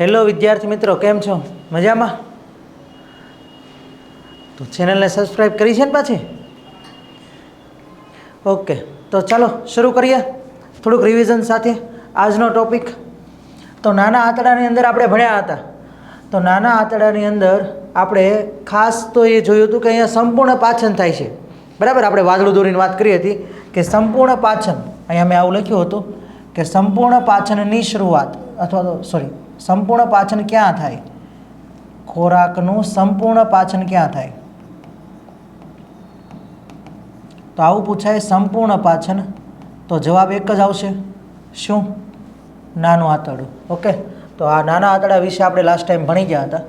Hello વિદ્યાર્થી મિત્રો, કેમ છો? મજામાં? તો ચેનલને સબસ્ક્રાઈબ કરી છે ને પાછી? ઓકે, તો ચાલો શરૂ કરીએ થોડુંક રિવિઝન સાથે આજનો ટોપિક. તો નાના આંતરડાની અંદર આપણે ભણ્યા હતા. તો નાના આંતરડાની અંદર આપણે ખાસ તો એ જોયું હતું કે અહીંયા સંપૂર્ણ પાચન થાય છે, બરાબર. આપણે વાદળું દોરીને વાત કરી હતી કે સંપૂર્ણ પાચન, અહીંયા મેં આવું લખ્યું હતું કે સંપૂર્ણ પાચનની શરૂઆત અથવા તો સંપૂર્ણ પાચન ક્યાં થાય? ખોરાકનું સંપૂર્ણ પાચન ક્યાં થાય? તો આવું પૂછાય સંપૂર્ણ પાચન, તો જવાબ એક જ આવશે. શું? નાનું આંતરડું. ઓકે, તો આ નાના આંતરડા વિશે આપણે લાસ્ટ ટાઈમ ભણી ગયા હતા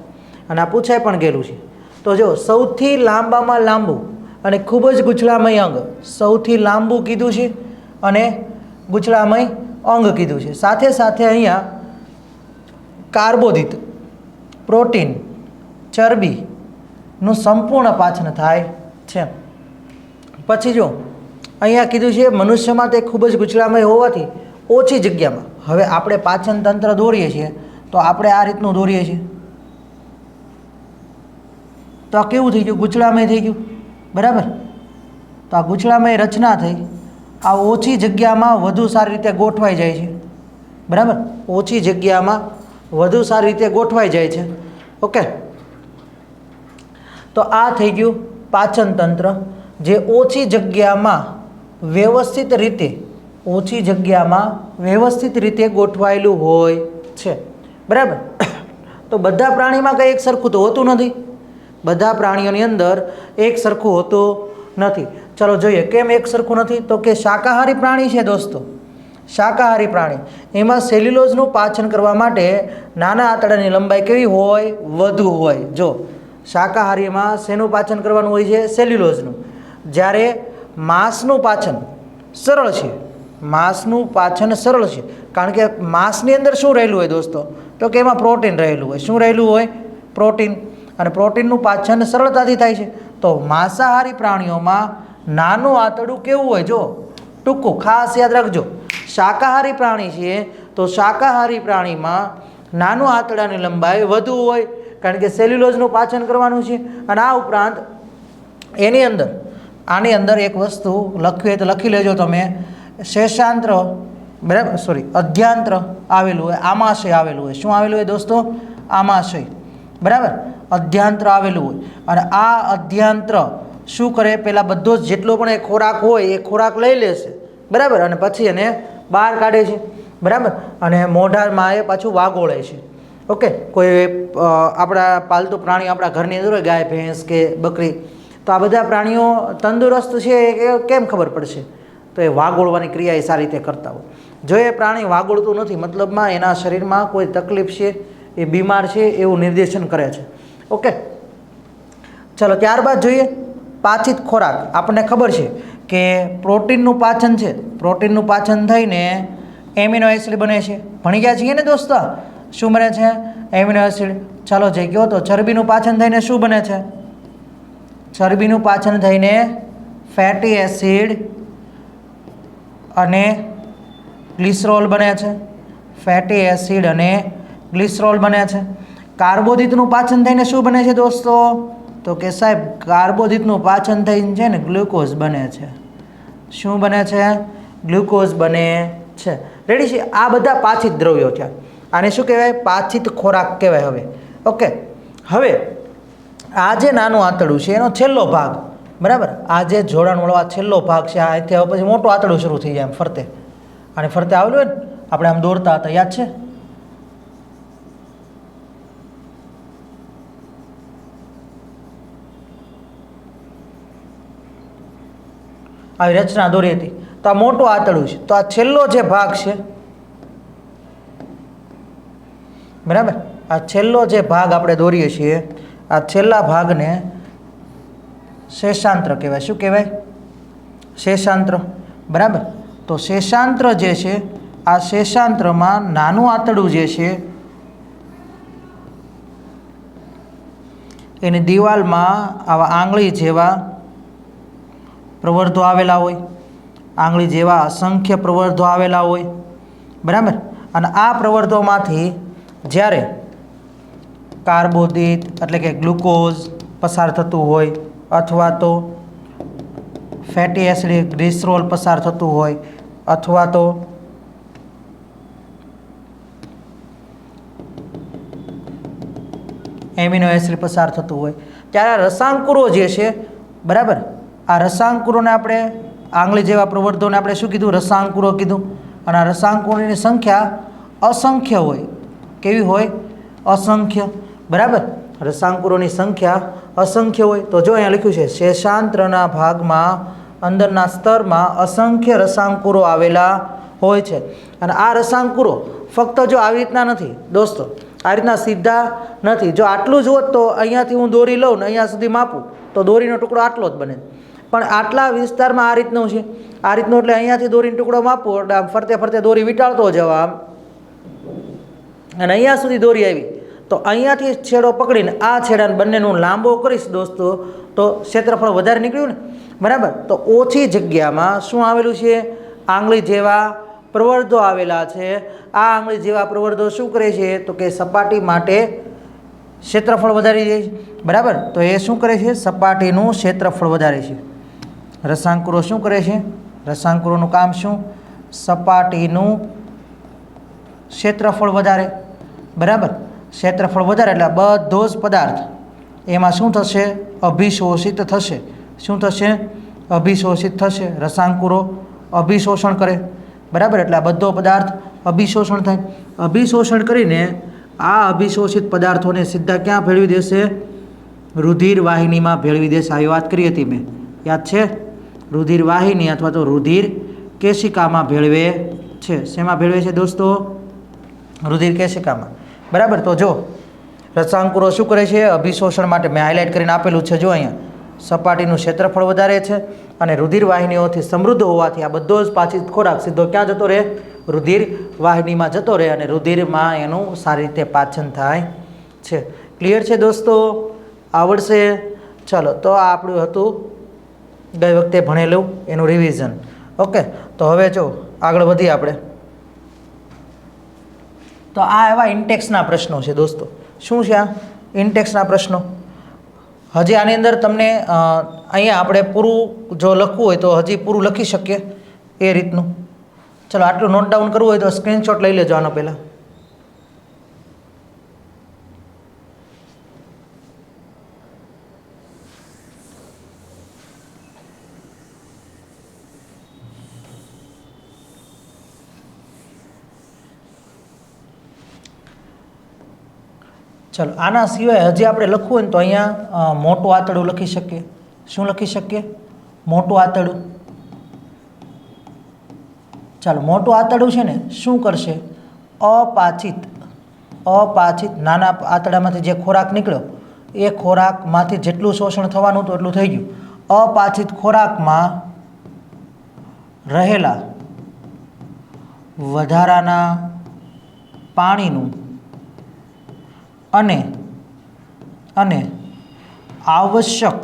અને આ પૂછાય પણ ગયેલું છે. તો જો સૌથી લાંબામાં લાંબુ અને ખૂબ જ ગૂંચળામય અંગ, સૌથી લાંબુ કીધું છે અને ગૂંચળામય અંગ કીધું છે. સાથે સાથે અહીંયા કાર્બોદિત, પ્રોટીન, ચરબીનું સંપૂર્ણ પાચન થાય છે. પછી જો અહીંયા કીધું છે મનુષ્યમાં તે ખૂબ જ ગૂંચળામય હોવાથી ઓછી જગ્યામાં. હવે આપણે પાચન તંત્ર દોરીએ છીએ તો આપણે આ રીતનું દોરીએ છીએ, તો આ કેવું થઈ ગયું? ગૂંચળામય થઈ ગયું, બરાબર. તો આ ગૂંચળામય રચના થઈ, આ ઓછી જગ્યામાં વધુ સારી રીતે ગોઠવાઈ જાય છે, બરાબર. ઓછી જગ્યામાં વધુ સારી રીતે ગોઠવાઈ જાય છે. ઓકે, તો આ થઈ ગયું પાચન તંત્ર, જે ઓછી જગ્યામાં વ્યવસ્થિત રીતે ગોઠવાયેલું હોય છે, બરાબર. તો બધા પ્રાણીમાં કંઈ એક સરખું તો હોતું નથી, બધા પ્રાણીઓની અંદર એક સરખું હોતું નથી. ચલો જોઈએ કેમ એક સરખું નથી. તો કે શાકાહારી પ્રાણી છે દોસ્તો, શાકાહારી પ્રાણી, એમાં સેલ્યુલોઝનું પાચન કરવા માટે નાના આંતરડાની લંબાઈ કેવી હોય? વધુ હોય. જો શાકાહારીમાં શેનું પાચન કરવાનું હોય છે? સેલ્યુલોઝનું. જ્યારે માંસનું પાચન સરળ છે, માંસનું પાચન સરળ છે, કારણ કે માંસની અંદર શું રહેલું હોય દોસ્તો? તો કે એમાં પ્રોટીન રહેલું હોય. શું રહેલું હોય? પ્રોટીન. અને પ્રોટીનનું પાચન સરળતાથી થાય છે. તો માંસાહારી પ્રાણીઓમાં નાનું આંતરડું કેવું હોય? જો ટૂંકું, ખાસ યાદ રાખજો. શાકાહારી પ્રાણી છે તો શાકાહારી પ્રાણીમાં નાનું આંતરડાની લંબાઈ વધુ હોય, કારણ કે સેલ્યુલોઝનું પાચન કરવાનું છે. અને આ ઉપરાંત એની અંદર, આની અંદર એક વસ્તુ લખવી હોય તો લખી લેજો તમે, શેષાંત્ર, બરાબર, અધ્યાંત્ર આવેલું હોય, આમાશય આવેલું હોય. શું આવેલું હોય દોસ્તો? આમાશય, બરાબર. અધ્યાંત્ર આવેલું હોય. અને આ અધ્યાંત્ર શું કરે? પહેલાં બધો જ જેટલો પણ એ ખોરાક હોય એ ખોરાક લઈ લેશે, બરાબર, અને પછી એને બહાર કાઢે છે, બરાબર. અને મોઢામાં એ પાછું વાગોળે છે. ઓકે, કોઈ આપણા પાલતુ પ્રાણી આપણા ઘરની અંદર હોય, ગાય, ભેંસ કે બકરી, તો આ બધા પ્રાણીઓ તંદુરસ્ત છે એ કેમ ખબર પડશે? તો એ વાગોળવાની ક્રિયા એ સારી રીતે કરતા હોય. જો એ પ્રાણી વાગોળતું નથી, મતલબમાં એના શરીરમાં કોઈ તકલીફ છે, એ બીમાર છે એવું નિર્દેશન કરે છે. ઓકે, ચલો ત્યારબાદ જોઈએ પાચિત ખોરાક. આપણને ખબર છે કે પ્રોટીનનું પાચન છે, પ્રોટીનનું પાચન થઈને એમિનો એસિડ બને છે. ભણી ગયા છીએ ને દોસ્તો? શું બને છે? Amino acid. ચાલો જઈ ગયો. તો ચરબીનું પાચન થઈને શું બને છે? ચરબીનું પાચન થઈને ફેટી એસિડ અને ગ્લિસરોલ બને છે. ફેટી એસિડ અને ગ્લિસરોલ બને છે. કાર્બોદિતનું પાચન થઈને શું બને છે દોસ્તો? તો કે સાહેબ કાર્બોદિતનું પાચન થઈને છે ને ગ્લુકોઝ બને છે. શું બને છે? ગ્લુકોઝ બને છે. રેડી છે? આ બધા પાચિત દ્રવ્યો છે. આને શું કહેવાય? પાચિત ખોરાક કહેવાય. હવે ઓકે, હવે આ જે નાનું આંતરડું છે એનો છેલ્લો ભાગ, બરાબર, આ જે જોડાણવાળો આ છેલ્લો ભાગ છે, અહીંથી હવે પછી મોટું આંતરડું શરૂ થઈ જાય એમ ફરતે. અને ફરતે આવેલું હોય ને, આપણે આમ દોરતા હતા, યાદ છે? આવી રચના દોરી હતી. તો આ મોટું આંતરડું છે. તો આ છેલ્લો જે ભાગ છે, બરાબર, આ છેલ્લો જે ભાગ આપણે દોરીએ છીએ, આ છેલ્લા ભાગને શેષાંત્ર કહેવાય. શું કહેવાય? શેષાંત્ર, બરાબર. તો શેષાંત્ર જે છે, આ શેષાંત્રમાં નાનું આંતરડું જે છે એની દિવાલમાં આવા આંગળી જેવા પ્રવર્ધો આવેલા હોય, આંગળી જેવા અસંખ્ય પ્રવર્ધો આવેલા હોય, બરાબર. અને આ પ્રવર્ધોમાંથી જ્યારે કાર્બોદિત એટલે કે ગ્લુકોઝ પસાર થતું હોય અથવા તો ફેટી એસિડ ગ્લિસરોલ પસાર થતું હોય અથવા તો એમિનો એસિડ પસાર થતું હોય ત્યારે આ રસાંકુરો જે છે બરાબર, આ રસાંકુરોને આપણે આંગળી જેવા પ્રવર્ધોને આપણે શું કીધું? રસાંકુરો કીધું. અને આ રસાંકુરોની સંખ્યા અસંખ્ય હોય. કેવી હોય? અસંખ્ય. બરાબર, રસાંકુરોની સંખ્યા અસંખ્ય હોય. તો જો અહીંયા લખ્યું છે શેષાંત્રના ભાગમાં અંદરના સ્તરમાં અસંખ્ય રસાંકુરો આવેલા હોય છે. અને આ રસાંકુરો ફક્ત જો આવી રીતના નથી દોસ્તો, આ રીતના સીધા નથી. જો આટલું જ હોત તો અહીંયાથી હું દોરી લઉં ને અહીંયા સુધી માપું તો દોરીનો ટુકડો આટલો જ બને. પણ આટલા વિસ્તારમાં આ રીતનું છે, આ રીતનું એટલે અહીંયાથી દોરીનો ટુકડો માપું એટલે આમ ફરતે ફરતે દોરી વીંટાળતો જવા આમ, અને અહીંયા સુધી દોરી આવી તો અહીંયાથી છેડો પકડીને આ છેડાને બંનેનું લાંબો કરીશ દોસ્તો તો ક્ષેત્રફળ વધારે નીકળ્યું ને. બરાબર, તો ઓછી જગ્યામાં શું આવેલું છે? આંગળી જેવા પ્રવર્ધો આવેલા છે. આ આંગળી જેવા પ્રવર્ધો શું કરે છે? તો કે સપાટી માટે ક્ષેત્રફળ વધારી જાય છે. બરાબર, તો એ શું કરે છે? સપાટીનું ક્ષેત્રફળ વધારે છે. રસાંકુરો શું કરે છે? રસાંકુરોનું કામ શું? સપાટીનું ક્ષેત્રફળ વધારે. બરાબર, ક્ષેત્રફળ વધારે એટલે બધો જ પદાર્થ એમાં શું થશે? અભિશોષિત થશે. શું થશે? અભિશોષિત થશે. રસાંકુરો અભિશોષણ કરે. બરાબર, એટલે આ બધો પદાર્થ અભિશોષણ થાય. અભિશોષણ કરીને આ અભિશોષિત પદાર્થોને સીધા ક્યાં ભેળવી દેશે? રુધિર વાહિનીમાં ભેળવી દેશે. આવી વાત કરી હતી મેં, યાદ છે? રુધિર વાહિની અથવા તો રુધિર કેશિકામાં ભેળવે છે. શેમાં ભેળવે છે દોસ્તો? રુધિર કેશિકામાં. બરાબર, તો જો રસાંકુરો શું કરે છે? અભિશોષણ માટે મેં હાઇલાઇટ કરીને આપેલું છે. જો અહીંયા સપાટીનું ક્ષેત્રફળ વધારે છે અને રુધિર વાહિનીઓથી સમૃદ્ધ હોવાથી આ બધો જ પાચિત ખોરાક સીધો ક્યાં જતો રહે? રુધિર વાહિનીમાં જતો રહે અને રુધિરમાં એનું સારી રીતે પાચન થાય છે. ક્લિયર છે દોસ્તો? આવડશે? ચાલો, તો આ આપણું હતું ગઈ વખતે ભણેલું એનું રિવિઝન. ઓકે, તો હવે જો આગળ વધીએ આપણે. તો આ એવા ઇન્ટેક્સના પ્રશ્નો છે દોસ્તો. શું છે આ ઇન્ટેક્સના પ્રશ્નો? હજી આની અંદર તમને અહીંયા આપણે પૂરું જો લખવું હોય તો હજી પૂરું લખી શકીએ એ રીતનું. ચલો, આટલું નોટ ડાઉન કરવું હોય તો સ્ક્રીનશોટ લઈ લેજો આનો પહેલાં. ચલો, આના સિવાય હજી આપણે લખવું હોય ને તો અહીંયા મોટું આંતરડું લખી શકીએ. શું લખી શકીએ? મોટું આંતરડું. ચાલો, મોટું આંતરડું છે ને શું કરશે? અપાચિત નાના આંતરડામાંથી જે ખોરાક નીકળ્યો એ ખોરાકમાંથી જેટલું શોષણ થવાનું હતું એટલું થઈ ગયું. અપાચિત ખોરાકમાં રહેલા વધારાના પાણીનું અને આવશ્યક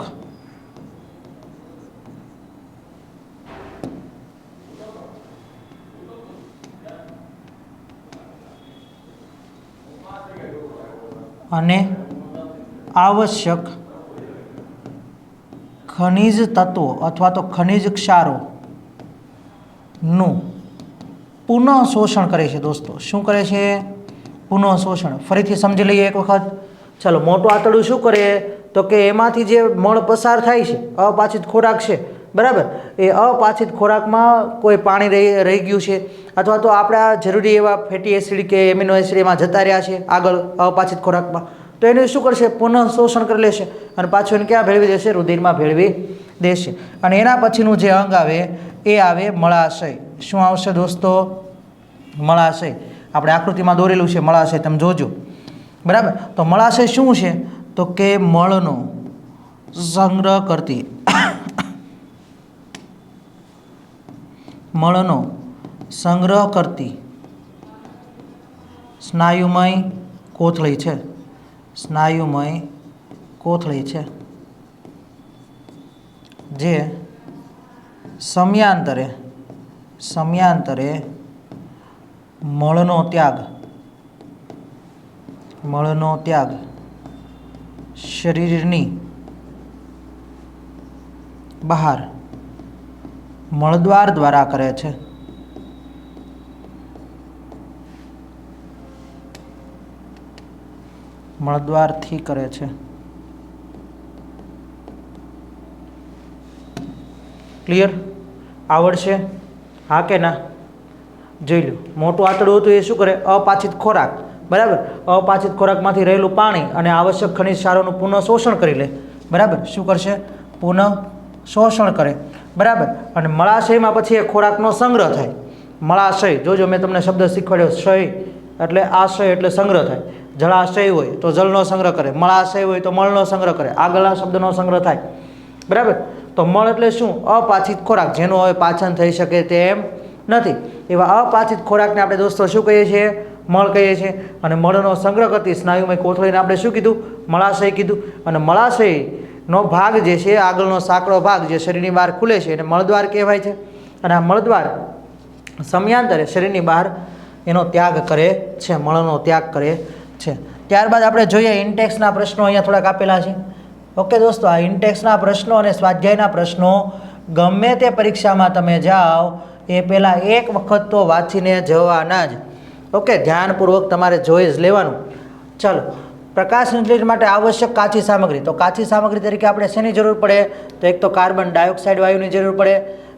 ખનિજ તત્વો અથવા તો ખનિજ ક્ષારોનું પુનઃ શોષણ કરે છે દોસ્તો. શું કરે છે? પુનઃ શોષણ. ફરીથી સમજી લઈએ એક વખત. ચાલો, મોટું આંતરડું શું કરે? તો કે એમાંથી જે મળ પસાર થાય છે, અપાચિત ખોરાક છે, બરાબર, એ અપાચિત ખોરાકમાં કોઈ પાણી રહી ગયું છે અથવા તો આપણા જરૂરી એવા ફેટી એસિડ કે એમિનો એસિડ એમાં જતા રહ્યા છે આગળ અપાચિત ખોરાકમાં, તો એને શું કરશે? પુનઃ શોષણ કરી લેશે અને પાછું એને ક્યાં ભેળવી દેશે? રુધિરમાં ભેળવી દેશે. અને એના પછીનું જે અંગ આવે એ આવે મળાશય. શું આવશે દોસ્તો? મળાશય. આપણે આકૃતિમાં દોરેલું છે મળાશય, તમે જોજો. બરાબર, તો મળાશય શું છે? તો કે મળનો સંગ્રહ કરતી સ્નાયુમય કોથળી છે. સ્નાયુમય કોથળી છે જે સમયાંતરે મળનો ત્યાગ મળનો ત્યાગ શરીરની બહાર મળદ્વાર દ્વારા કરે છે. મળદ્વારથી કરે છે. ક્લિયર? આવડશે? હા કે ના? જોઈ લો. મોટું આંતરડું હતું એ શું કરે? અપાચિત ખોરાક, બરાબર, અપાચિત ખોરાકમાંથી રહેલું પાણી અને આવશ્યક ખનિજ ક્ષારોનું પુનઃ શોષણ કરી લે. બરાબર, શું કરશે? પુનઃ શોષણ કરે. બરાબર. અને મળાશયમાં પછી એ ખોરાકનો સંગ્રહ થાય. મળાશય, જોજો મેં તમને શબ્દ શીખવાડ્યો, શય એટલે આશય એટલે સંગ્રહ થાય. જળાશય હોય તો જળનો સંગ્રહ કરે, મળાશય હોય તો મળનો સંગ્રહ કરે, આગળના શબ્દનો સંગ્રહ થાય. બરાબર. તો મળ એટલે શું? અપાચિત ખોરાક, જેનું હવે પાચન થઈ શકે તેમ નથી. એવા અપાચિત ખોરાકને આપણે દોસ્તો શું કહીએ છીએ? મળ કહીએ છીએ. અને મળનો સંગ્રહ કરતી સ્નાયુમય કોથળીને આપણે શું કીધું? મળાશય કીધું. અને મળાશયનો ભાગ જે છે, આગળનો સાંકડો ભાગ જે શરીરની બહાર ખુલે છે એને મળદ્વાર કહેવાય છે. અને આ મળદ્વાર સમયાંતરે શરીરની બહાર એનો ત્યાગ કરે છે, મળનો ત્યાગ કરે છે. ત્યારબાદ આપણે જોઈએ ઇન્ટેક્સના પ્રશ્નો અહીંયા થોડાક આપેલા છે. ઓકે દોસ્તો, આ ઇન્ટેક્સના પ્રશ્નો અને સ્વાધ્યાયના પ્રશ્નો ગમે તે પરીક્ષામાં તમે જાઓ એ પહેલાં એક વખત તો વાંચીને જવાના જ. ઓકે, ધ્યાનપૂર્વક તમારે જોઈ જ લેવાનું. ચાલો, પ્રકાશ સંશ્લેષણ માટે આવશ્યક કાચી સામગ્રી. તો કાચી સામગ્રી તરીકે આપણે શેની જરૂર પડે? તો એક તો કાર્બન ડાયોક્સાઇડ વાયુની જરૂર પડે,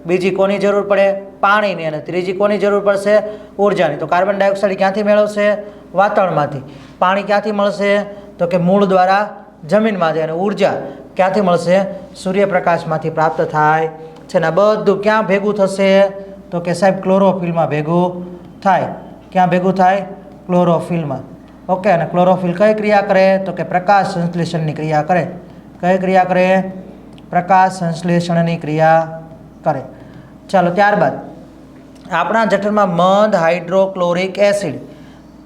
બીજી કોની જરૂર પડે? પાણીની. અને ત્રીજી કોની જરૂર પડશે? ઉર્જાની. તો કાર્બન ડાયોક્સાઇડ ક્યાંથી મેળવશે? વાતાવરણમાંથી. પાણી ક્યાંથી મળશે? તો કે મૂળ દ્વારા જમીનમાંથી. અને ઉર્જા ક્યાંથી મળશે? સૂર્યપ્રકાશમાંથી પ્રાપ્ત થાય છે. ને બધું ક્યાં ભેગું થશે? તો કે સાહેબ ક્લોરોફિલમાં ભેગું થાય. ક્યાં ભેગું થાય? ક્લોરોફિલમાં. ઓકે, અને ક્લોરોફિલ કઈ ક્રિયા કરે? તો કે પ્રકાશ સંશ્લેષણની ક્રિયા કરે. કઈ ક્રિયા કરે? પ્રકાશ સંશ્લેષણની ક્રિયા કરે. ચાલો, ત્યારબાદ આપણા જઠરમાં મંદ હાઇડ્રોક્લોરિક એસિડ.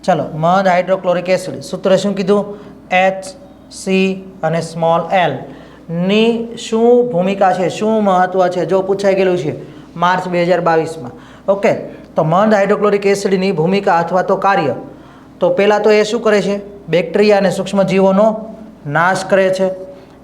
ચાલો, મંદ હાઇડ્રોક્લોરિક એસિડ સૂત્ર શું કીધું? HC અને સ્મોલ l ની શું ભૂમિકા છે, શું મહત્વ છે? જો પૂછાઈ ગયેલું છે માર્ચ 2022માં. ઓકે, તો મંદ હાઇડ્રોક્લોરિક એસિડની ભૂમિકા અથવા તો કાર્ય. તો પહેલાં તો એ શું કરે છે? બેક્ટેરિયા અને સૂક્ષ્મજીવોનો નાશ કરે છે.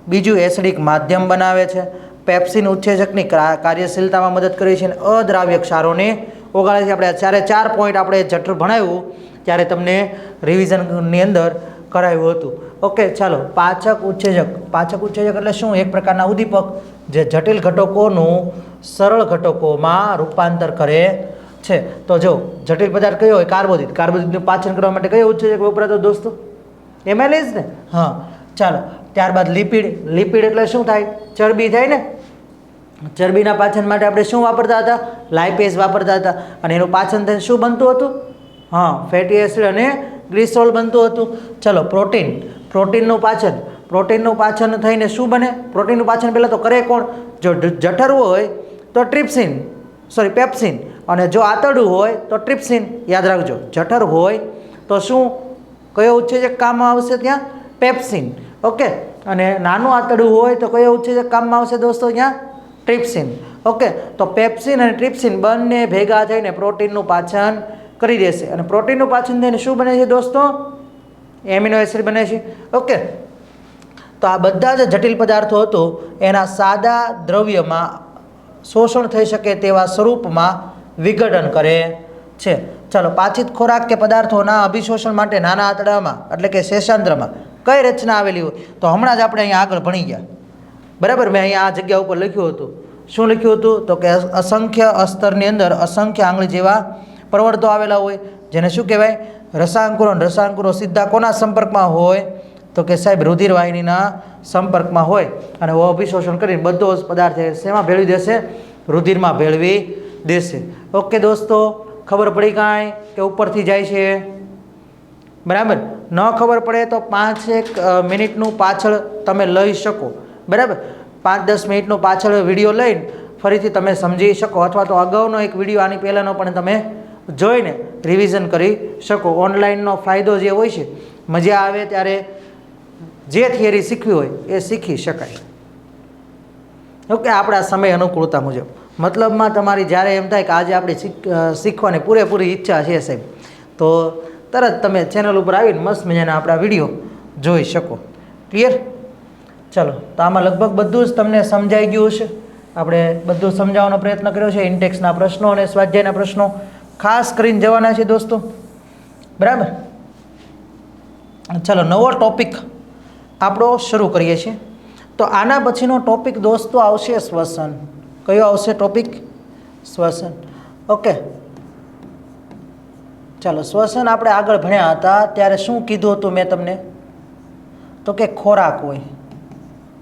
બીજું, એસિડિક માધ્યમ બનાવે છે. પેપ્સિન ઉત્સેચકની કાર્યશીલતામાં મદદ કરે છે. અને અદ્રાવ્ય ક્ષારોને ઓગાળે છે. આપણે ચારે 4 પોઈન્ટ આપણે જઠર ભણાવ્યું ત્યારે તમને રિવિઝનની અંદર કરાવ્યું હતું. ઓકે, ચાલો, પાચક ઉત્સેચક. પાચક ઉત્સેચક એટલે શું? એક પ્રકારના ઉદ્દીપક જે જટિલ ઘટકોનું સરળ ઘટકોમાં રૂપાંતર કરે છે. તો જો જટિલ પદાર્થ કયો હોય? કાર્બોદિત. કાર્બોદિતનું પાચન કરવા માટે કયો ઉત્સેચક વપરાતો દોસ્તો? એમએલએઝ ને? હા, ચાલો. ત્યારબાદ લિપિડ. લિપિડ એટલે શું થાય? ચરબી થાય ને? ચરબીના પાચન માટે આપણે શું વાપરતા હતા? લાઇપેઝ વાપરતા હતા. અને એનું પાચન થઈને શું બનતું હતું? હા, ફેટી એસિડ અને ગ્લિસરોલ બનતું હતું. ચલો, પ્રોટીન. પ્રોટીનનું પાચન. પ્રોટીનનું પાચન થઈને શું બને? પ્રોટીનનું પાચન પહેલાં તો કરે કોણ? જો જઠર હોય તો ટ્રિપ્સિન, સોરી પેપ્સિન. અને જો આંતરડું હોય તો ટ્રિપ્સિન. યાદ રાખજો, જઠર હોય તો શું કયો ઉત્સેચક કામમાં આવશે? ત્યાં પેપ્સિન. ઓકે, અને નાનું આંતરડું હોય તો કયો ઉત્સેચક કામમાં આવશે દોસ્તો? ત્યાં ટ્રિપ્સિન. ઓકે, તો પેપ્સિન અને ટ્રિપ્સિન બંને ભેગા થઈને પ્રોટીનનું પાચન કરી દેશે. અને પ્રોટીનનું પાચન થઈને શું બને છે દોસ્તો? એમિનો એસિડ બને છે. ઓકે, તો આ બધા જ જટિલ પદાર્થો હતો એના સાદા દ્રવ્યમાં શોષણ થઈ શકે તેવા સ્વરૂપમાં વિઘટન કરે છે. ચાલો, પાચિત ખોરાક કે પદાર્થોના અભિશોષણ માટે નાના આંતરડામાં એટલે કે શેષાંદ્રમાં કઈ રચના આવેલી હોય? તો હમણાં જ આપણે અહીંયા આગળ ભણી ગયા. બરાબર, મેં અહીંયા આ જગ્યા ઉપર લખ્યું હતું. શું લખ્યું હતું? તો કે અસંખ્ય અસ્તરની અંદર અસંખ્ય આંગળી જેવા પ્રવર્તો આવેલા હોય, જેને શું કહેવાય? રસાંકુરો. રસાંકુરો સીધા કોના સંપર્કમાં હોય? તો કે સાહેબ રુધિરવાહિનીના સંપર્કમાં હોય. અને અભિશોષણ કરીને બધો જ પદાર્થ શેમાં ભેળવી દેશે? રુધિરમાં ભેળવી દેશે. ઓકે દોસ્તો, ખબર પડી કાંઈ કે ઉપરથી જાય છે? બરાબર. ન ખબર પડે તો 5-1 મિનિટનું પાછળ તમે લઈ શકો. બરાબર, 5-10 મિનિટનું પાછળ વિડીયો લઈને ફરીથી તમે સમજી શકો, અથવા તો અગાઉનો એક વિડીયો આની પહેલાંનો પણ તમે જોઈને રિવિઝન કરી શકો. ઓનલાઈનનો ફાયદો જે હોય છે, મજા આવે ત્યારે જે થિયરી શીખવી હોય એ શીખી શકાય. ઓકે, આપણા સમય અનુકૂળતા મુજબ. મતલબમાં તમારી જ્યારે એમ થાય કે આજે આપણે શીખવાની પૂરેપૂરી ઈચ્છા છે સાહેબ, તો તરત તમે ચેનલ ઉપર આવીને મસ્ત મજાના આપણા વિડીયો જોઈ શકો. ક્લિયર? ચાલો, તો આમાં લગભગ બધું જ તમને સમજાઈ ગયું હશે. આપણે બધું સમજાવવાનો પ્રયત્ન કર્યો છે. ઇન્ટેક્સના પ્રશ્નો અને સ્વાધ્યાયના પ્રશ્નો ખાસ કરીને જવાના છે દોસ્તો. બરાબર? ચાલો, નવો ટોપિક આપણો શરૂ કરીએ છીએ. તો આના પછીનો ટોપિક દોસ્તો આવશે શ્વસન. કયો આવશે ટોપિક? શ્વસન. ઓકે, ચાલો, શ્વસન આપણે આગળ ભણ્યા હતા ત્યારે શું કીધું હતું મેં તમને? તો કે ખોરાક હોય.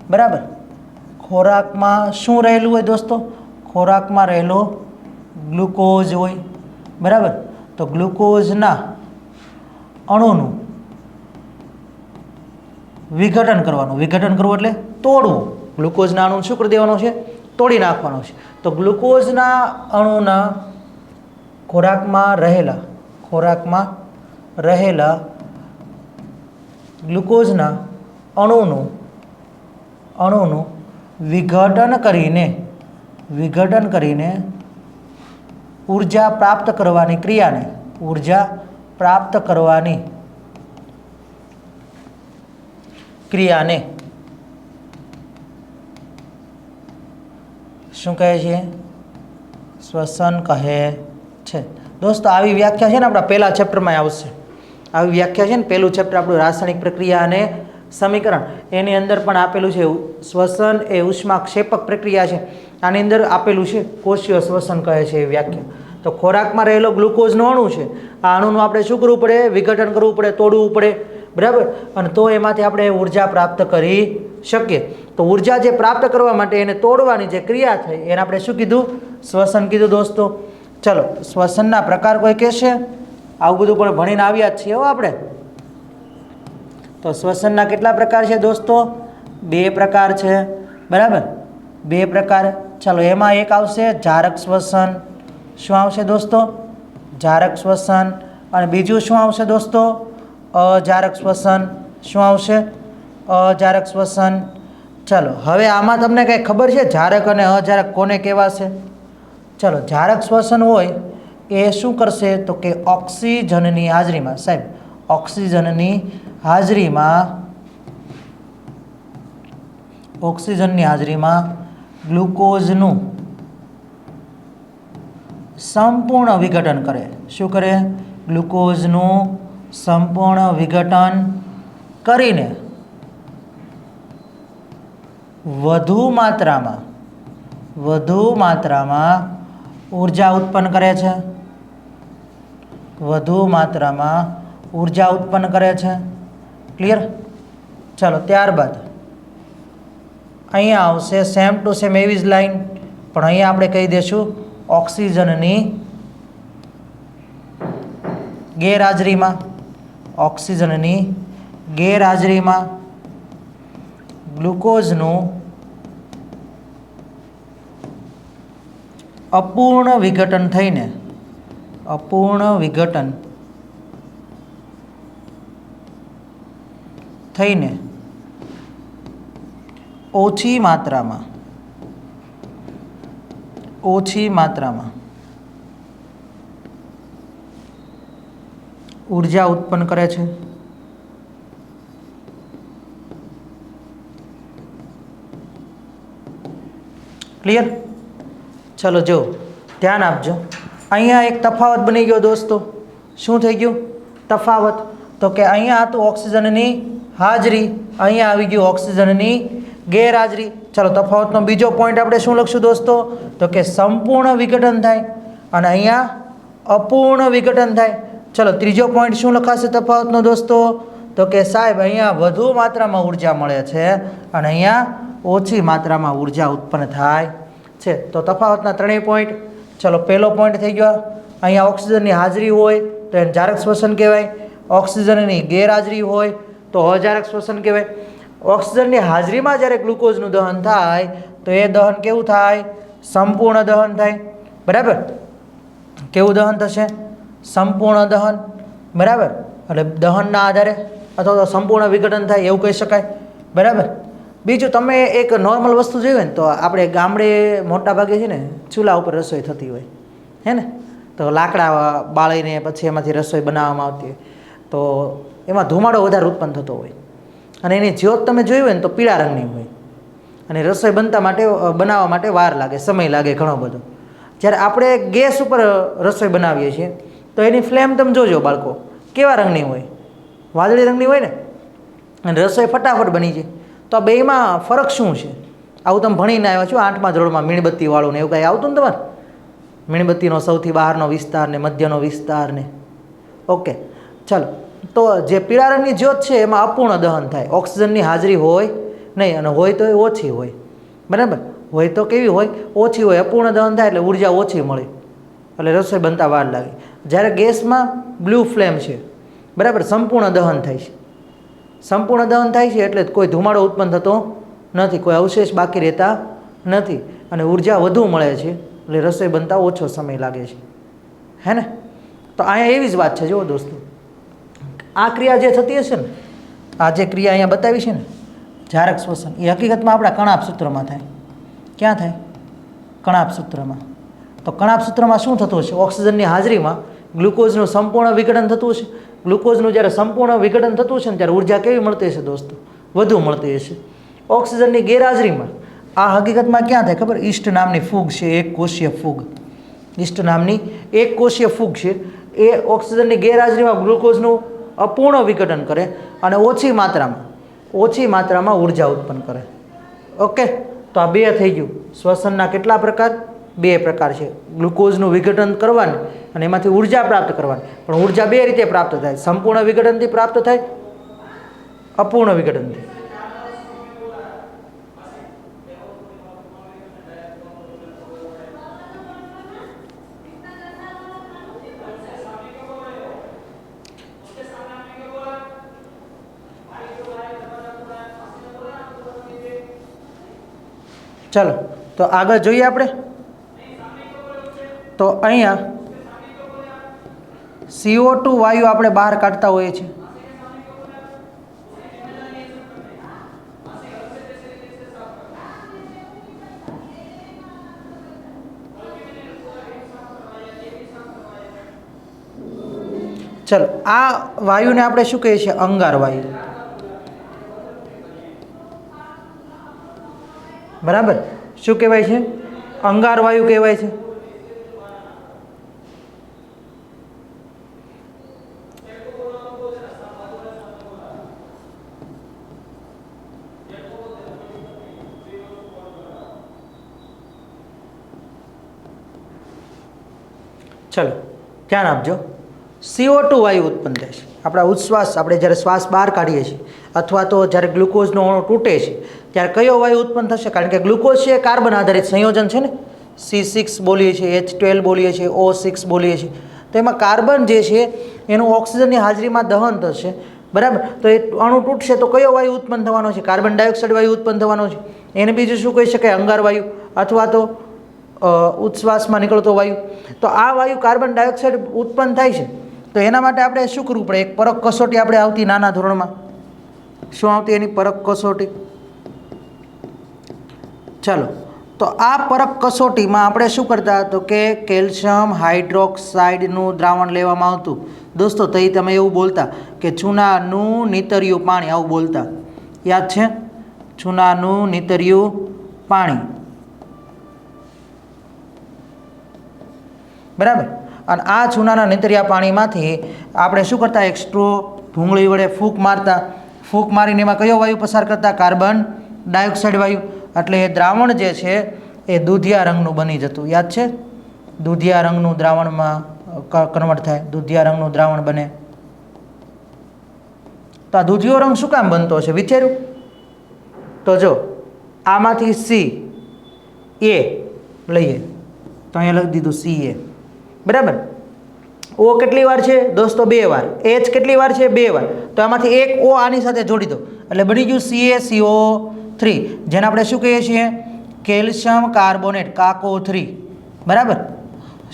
બરાબર? ખોરાકમાં શું રહેલું હોય દોસ્તો? ખોરાકમાં રહેલો ગ્લુકોઝ હોય. બરાબર? તો ગ્લુકોઝના અણુનું વિઘટન કરવાનું. વિઘટન કરવું એટલે તોડવું. ગ્લુકોઝના અણુ શું કરી દેવાનો છે? તોડી નાખવાનો છે. તો ગ્લુકોઝના અણુના ખોરાકમાં રહેલા ગ્લુકોઝના અણુનું વિઘટન કરીને ઊર્જા પ્રાપ્ત કરવાની ક્રિયાને શું કહે છે? શ્વસન કહે છે. દોસ્તો, આવી વ્યાખ્યા છે ને આપણા પહેલા ચેપ્ટરમાં આવશે. આવી વ્યાખ્યા છે ને, પહેલું ચેપ્ટર આપણું રાસાયણિક પ્રક્રિયા અને સમીકરણ, એની અંદર પણ આપેલું છે. શ્વસન એ ઉષ્માક્ષેપક પ્રક્રિયા છે. આની અંદર આપેલું છે કોષીય શ્વસન કહે છે એ વ્યાખ્યા. તો ખોરાકમાં રહેલો ગ્લુકોઝનો અણુ છે. આ અણુનું આપણે શું કરવું પડે? વિઘટન કરવું પડે, તોડવું પડે. બરાબર? અને તો એમાંથી આપણે ઉર્જા પ્રાપ્ત કરી શકીએ. તો ઉર્જા જે પ્રાપ્ત કરવા માટે એને તોડવાની જે ક્રિયા થઈ એને આપણે શું કીધું? શ્વસન કીધું દોસ્તો. ચલો, શ્વસનના પ્રકાર કોઈ કહેશે? આવું બધું પણ ભણીને આવ્યા જ છીએ હો આપણે. તો શ્વસનના કેટલા પ્રકાર છે દોસ્તો? 2 પ્રકાર છે. બરાબર? 2 પ્રકાર. ચાલો, એમાં એક આવશે જારક શ્વસન. શું આવશે દોસ્તો? જારક શ્વસન. અને બીજું શું આવશે દોસ્તો? અજારક શ્વસન. શું આવશે? અજારક શ્વસન. ચાલો, હવે આમાં તમને કંઈ ખબર છે જારક અને અજારક કોને કહેવાશે? ચાલો, જારક શ્વસન હોય એ શું કરશે? તો કે ઓક્સિજનની હાજરીમાં, સાહેબ, ઓક્સિજનની હાજરીમાં ગ્લુકોઝનું સંપૂર્ણ વિઘટન કરે. શું કરે? ગ્લુકોઝનું સંપૂર્ણ વિઘટન કરીને વધુ માત્રામાં ઊર્જા ઉત્પન્ન કરે છે. ક્લિયર? ચાલો, ત્યારબાદ અહીંયા આવશે સેમ ટુ સેમ એવી જ લાઈન, પણ અહીંયા આપણે કહી દઈશું ઓક્સિજનની ગેરહાજરીમાં ગ્લુકોઝનું અપૂર્ણ વિઘટન થઈને ઓછી માત્રામાં ઊર્જા ઉત્પન્ન કરે છે. ક્લિયર? ચલો, જો ધ્યાન આપજો. અહીંયા એક તફાવત બની ગયો દોસ્તો. શું થઈ ગયું તફાવત? તો કે અહીંયા હતું ઓક્સિજનની હાજરી, અહીંયા આવી ગયું ઓક્સિજનની ગેરહાજરી. ચાલો, તફાવતનો બીજો પોઈન્ટ આપણે શું લખશું દોસ્તો? તો કે સંપૂર્ણ વિઘટન થાય અને અહીંયા અપૂર્ણ વિઘટન થાય. ચલો, ત્રીજો પોઈન્ટ શું લખાશે તફાવતનો દોસ્તો? તો કે સાહેબ, અહીંયા વધુ માત્રામાં ઉર્જા મળે છે અને અહીંયા ઓછી માત્રામાં ઉર્જા ઉત્પન્ન થાય છે. તો તફાવતના 3 પોઈન્ટ. ચલો, પહેલો પોઈન્ટ થઈ ગયો. અહીંયા ઓક્સિજનની હાજરી હોય તો એને જારક શ્વસન કહેવાય. ઓક્સિજનની ગેરહાજરી હોય તો અજારક શ્વસન કહેવાય. ઓક્સિજનની હાજરીમાં જ્યારે ગ્લુકોઝનું દહન થાય તો એ દહન કેવું થાય? સંપૂર્ણ દહન થાય. બરાબર? કેવું દહન થશે? સંપૂર્ણ દહન. બરાબર? એટલે દહનના આધારે અથવા તો સંપૂર્ણ વિઘટન થાય એવું કહી શકાય. બરાબર? બીજું, તમે એક નોર્મલ વસ્તુ જોઈ હોય ને તો આપણે ગામડે મોટા ભાગે છે ને ચૂલા ઉપર રસોઈ થતી હોય, હે ને? તો લાકડા બાળીને પછી એમાંથી રસોઈ બનાવવામાં આવતી હોય. તો એમાં ધુમાડો વધારે ઉત્પન્ન થતો હોય અને એની જ્યોત તમે જોઈ હોય ને તો પીળા રંગની હોય અને રસોઈ બનાવવા માટે વાર લાગે, સમય લાગે ઘણો બધો. જ્યારે આપણે ગેસ ઉપર રસોઈ બનાવીએ છીએ તો એની ફ્લેમ તમે જોજો બાળકો, કેવા રંગની હોય? વાદળી રંગની હોય ને, અને રસોઈ ફટાફટ બની જાય. તો આ બેયમાં ફરક શું છે? આવું તમે ભણીને આવ્યા છો 8મા ધોરણમાં, મીણબત્તીવાળું ને એવું કાંઈ આવતું ને તમારે? મીણબત્તીનો સૌથી બહારનો વિસ્તાર ને મધ્યનો વિસ્તાર ને. ઓકે, ચાલો. તો જે પીળા રંગની જ્યોત છે એમાં અપૂર્ણ દહન થાય, ઓક્સિજનની હાજરી હોય નહીં, અને હોય તો એ ઓછી હોય. બરાબર? હોય તો કેવી હોય? ઓછી હોય. અપૂર્ણ દહન થાય એટલે ઉર્જા ઓછી મળે, એટલે રસોઈ બનતા વાર લાગે. જ્યારે ગેસમાં બ્લુ ફ્લેમ છે, બરાબર, સંપૂર્ણ દહન થાય છે. સંપૂર્ણ દહન થાય છે એટલે કોઈ ધુમાડો ઉત્પન્ન થતો નથી, કોઈ અવશેષ બાકી રહેતા નથી, અને ઉર્જા વધુ મળે છે, એટલે રસોઈ બનતા ઓછો સમય લાગે છે. હે ને? તો અહીંયા એવી જ વાત છે. જુઓ દોસ્તો, આ ક્રિયા જે થતી હશે ને, આ જે ક્રિયા અહીંયા બતાવી છે ને, જારક શ્વસન, એ હકીકતમાં આપણા કણાપ સૂત્રમાં થાય. ક્યાં થાય? કણાપ સૂત્રમાં. તો કણાપ સૂત્રમાં શું થતું હશે? ઓક્સિજનની હાજરીમાં ગ્લુકોઝનું સંપૂર્ણ વિઘટન થતું હશે. ગ્લુકોઝનું જ્યારે સંપૂર્ણ વિઘટન થતું હશે ને ત્યારે ઉર્જા કેવી મળતી હશે દોસ્તો? વધુ મળતી હશે. ઓક્સિજનની ગેરહાજરીમાં આ હકીકતમાં ક્યાં થાય ખબર? ઈસ્ટ નામની ફૂગ છે, એક કોષીય ફૂગ. ઈસ્ટ નામની એક કોષીય ફૂગ છે, એ ઓક્સિજનની ગેરહાજરીમાં ગ્લુકોઝનું અપૂર્ણ વિઘટન કરે અને ઓછી માત્રામાં ઉર્જા ઉત્પન્ન કરે. ઓકે, તો આ બે થઈ ગયું. શ્વસનના કેટલા પ્રકાર? 2 પ્રકાર છે. ગ્લુકોઝનું વિઘટન કરવાનું અને એમાંથી ઉર્જા પ્રાપ્ત કરવાની. પણ ઉર્જા 2 રીતે પ્રાપ્ત થાય: સંપૂર્ણ વિઘટનથી પ્રાપ્ત થાય, અપૂર્ણ વિઘટનથી. ચાલો, તો આગળ જોઈએ આપણે. તો અહીંયા CO2 વાયુ આપણે બહાર કાઢતા હોઈએ છીએ. ચલો, આ વાયુને આપણે શું કહીએ છીએ? અંગાર વાયુ. બરાબર? શું કહેવાય છે? અંગાર વાયુ કહેવાય છે. ચલો, ધ્યાન આપજો. CO2 વાયુ ઉત્પન્ન થાય છે. આપણા ઉચ્છ્વાસ, આપણે જ્યારે શ્વાસ બહાર કાઢીએ છીએ અથવા તો જ્યારે ગ્લુકોઝનો અણુ તૂટે છે ત્યારે કયો વાયુ ઉત્પન્ન થશે? કારણ કે ગ્લુકોઝ છે એ કાર્બન આધારિત સંયોજન છે ને. C6 બોલીએ છીએ, H12 બોલીએ છીએ, O6 બોલીએ છીએ. તો એમાં કાર્બન જે છે એનું ઓક્સિજનની હાજરીમાં દહન થશે. બરાબર? તો એ અણુ તૂટશે તો કયો વાયુ ઉત્પન્ન થવાનો છે? કાર્બન ડાયોક્સાઇડ વાયુ ઉત્પન્ન થવાનો છે. એને બીજું શું કહી શકાય? અંગાર વાયુ અથવા તો ઉચ્છ્વાસમાં નીકળતો વાયુ. તો આ વાયુ કાર્બન ડાયોક્સાઇડ ઉત્પન્ન થાય છે. તો એના માટે આપણે શું કરવું પડે? એક પરખ કસોટી આપણે આવતી નાના ધોરણમાં. શું આવતી એની પરખ કસોટી? ચાલો, તો આ પરખ કસોટીમાં આપણે શું કરતા? તો કે કેલ્શિયમ હાઇડ્રોક્સાઇડનું દ્રાવણ લેવામાં આવતું. દોસ્તો, તો તમે એવું બોલતા કે ચૂનાનું નીતર્યું પાણી, આવું બોલતા. યાદ છે? ચૂનાનું નીતર્યું પાણી. બરાબર? અને આ ચૂનાના નીતર્યા પાણીમાંથી આપણે શું કરતા? એક સ્ટ્રો ભૂંગળી વડે ફૂંક મારતા. ફૂંક મારીને એમાં કયો વાયુ પસાર કરતા? કાર્બન ડાયોક્સાઇડ વાયુ. એટલે એ દ્રાવણ જે છે એ દૂધિયા રંગનું બની જતું. યાદ છે? દૂધિયા રંગનું દ્રાવણમાં કન્વર્ટ થાય, દૂધિયા રંગનું દ્રાવણ બને. તો આ દૂધિયો રંગ શું કામ બનતો હશે? વિચાર્યું? તો જો આમાંથી CA લઈએ તો અહીંયા લખી દીધું CA. બરાબર? O કેટલી વાર છે દોસ્તો? 2 વાર. H કેટલી વાર છે? 2 વાર. તો આમાંથી એક O આની સાથે જોડી દો એટલે બની ગયું CaCO3, જેને આપણે શું કહીએ છીએ? કેલ્શિયમ કાર્બોનેટ, કાકો3. બરાબર?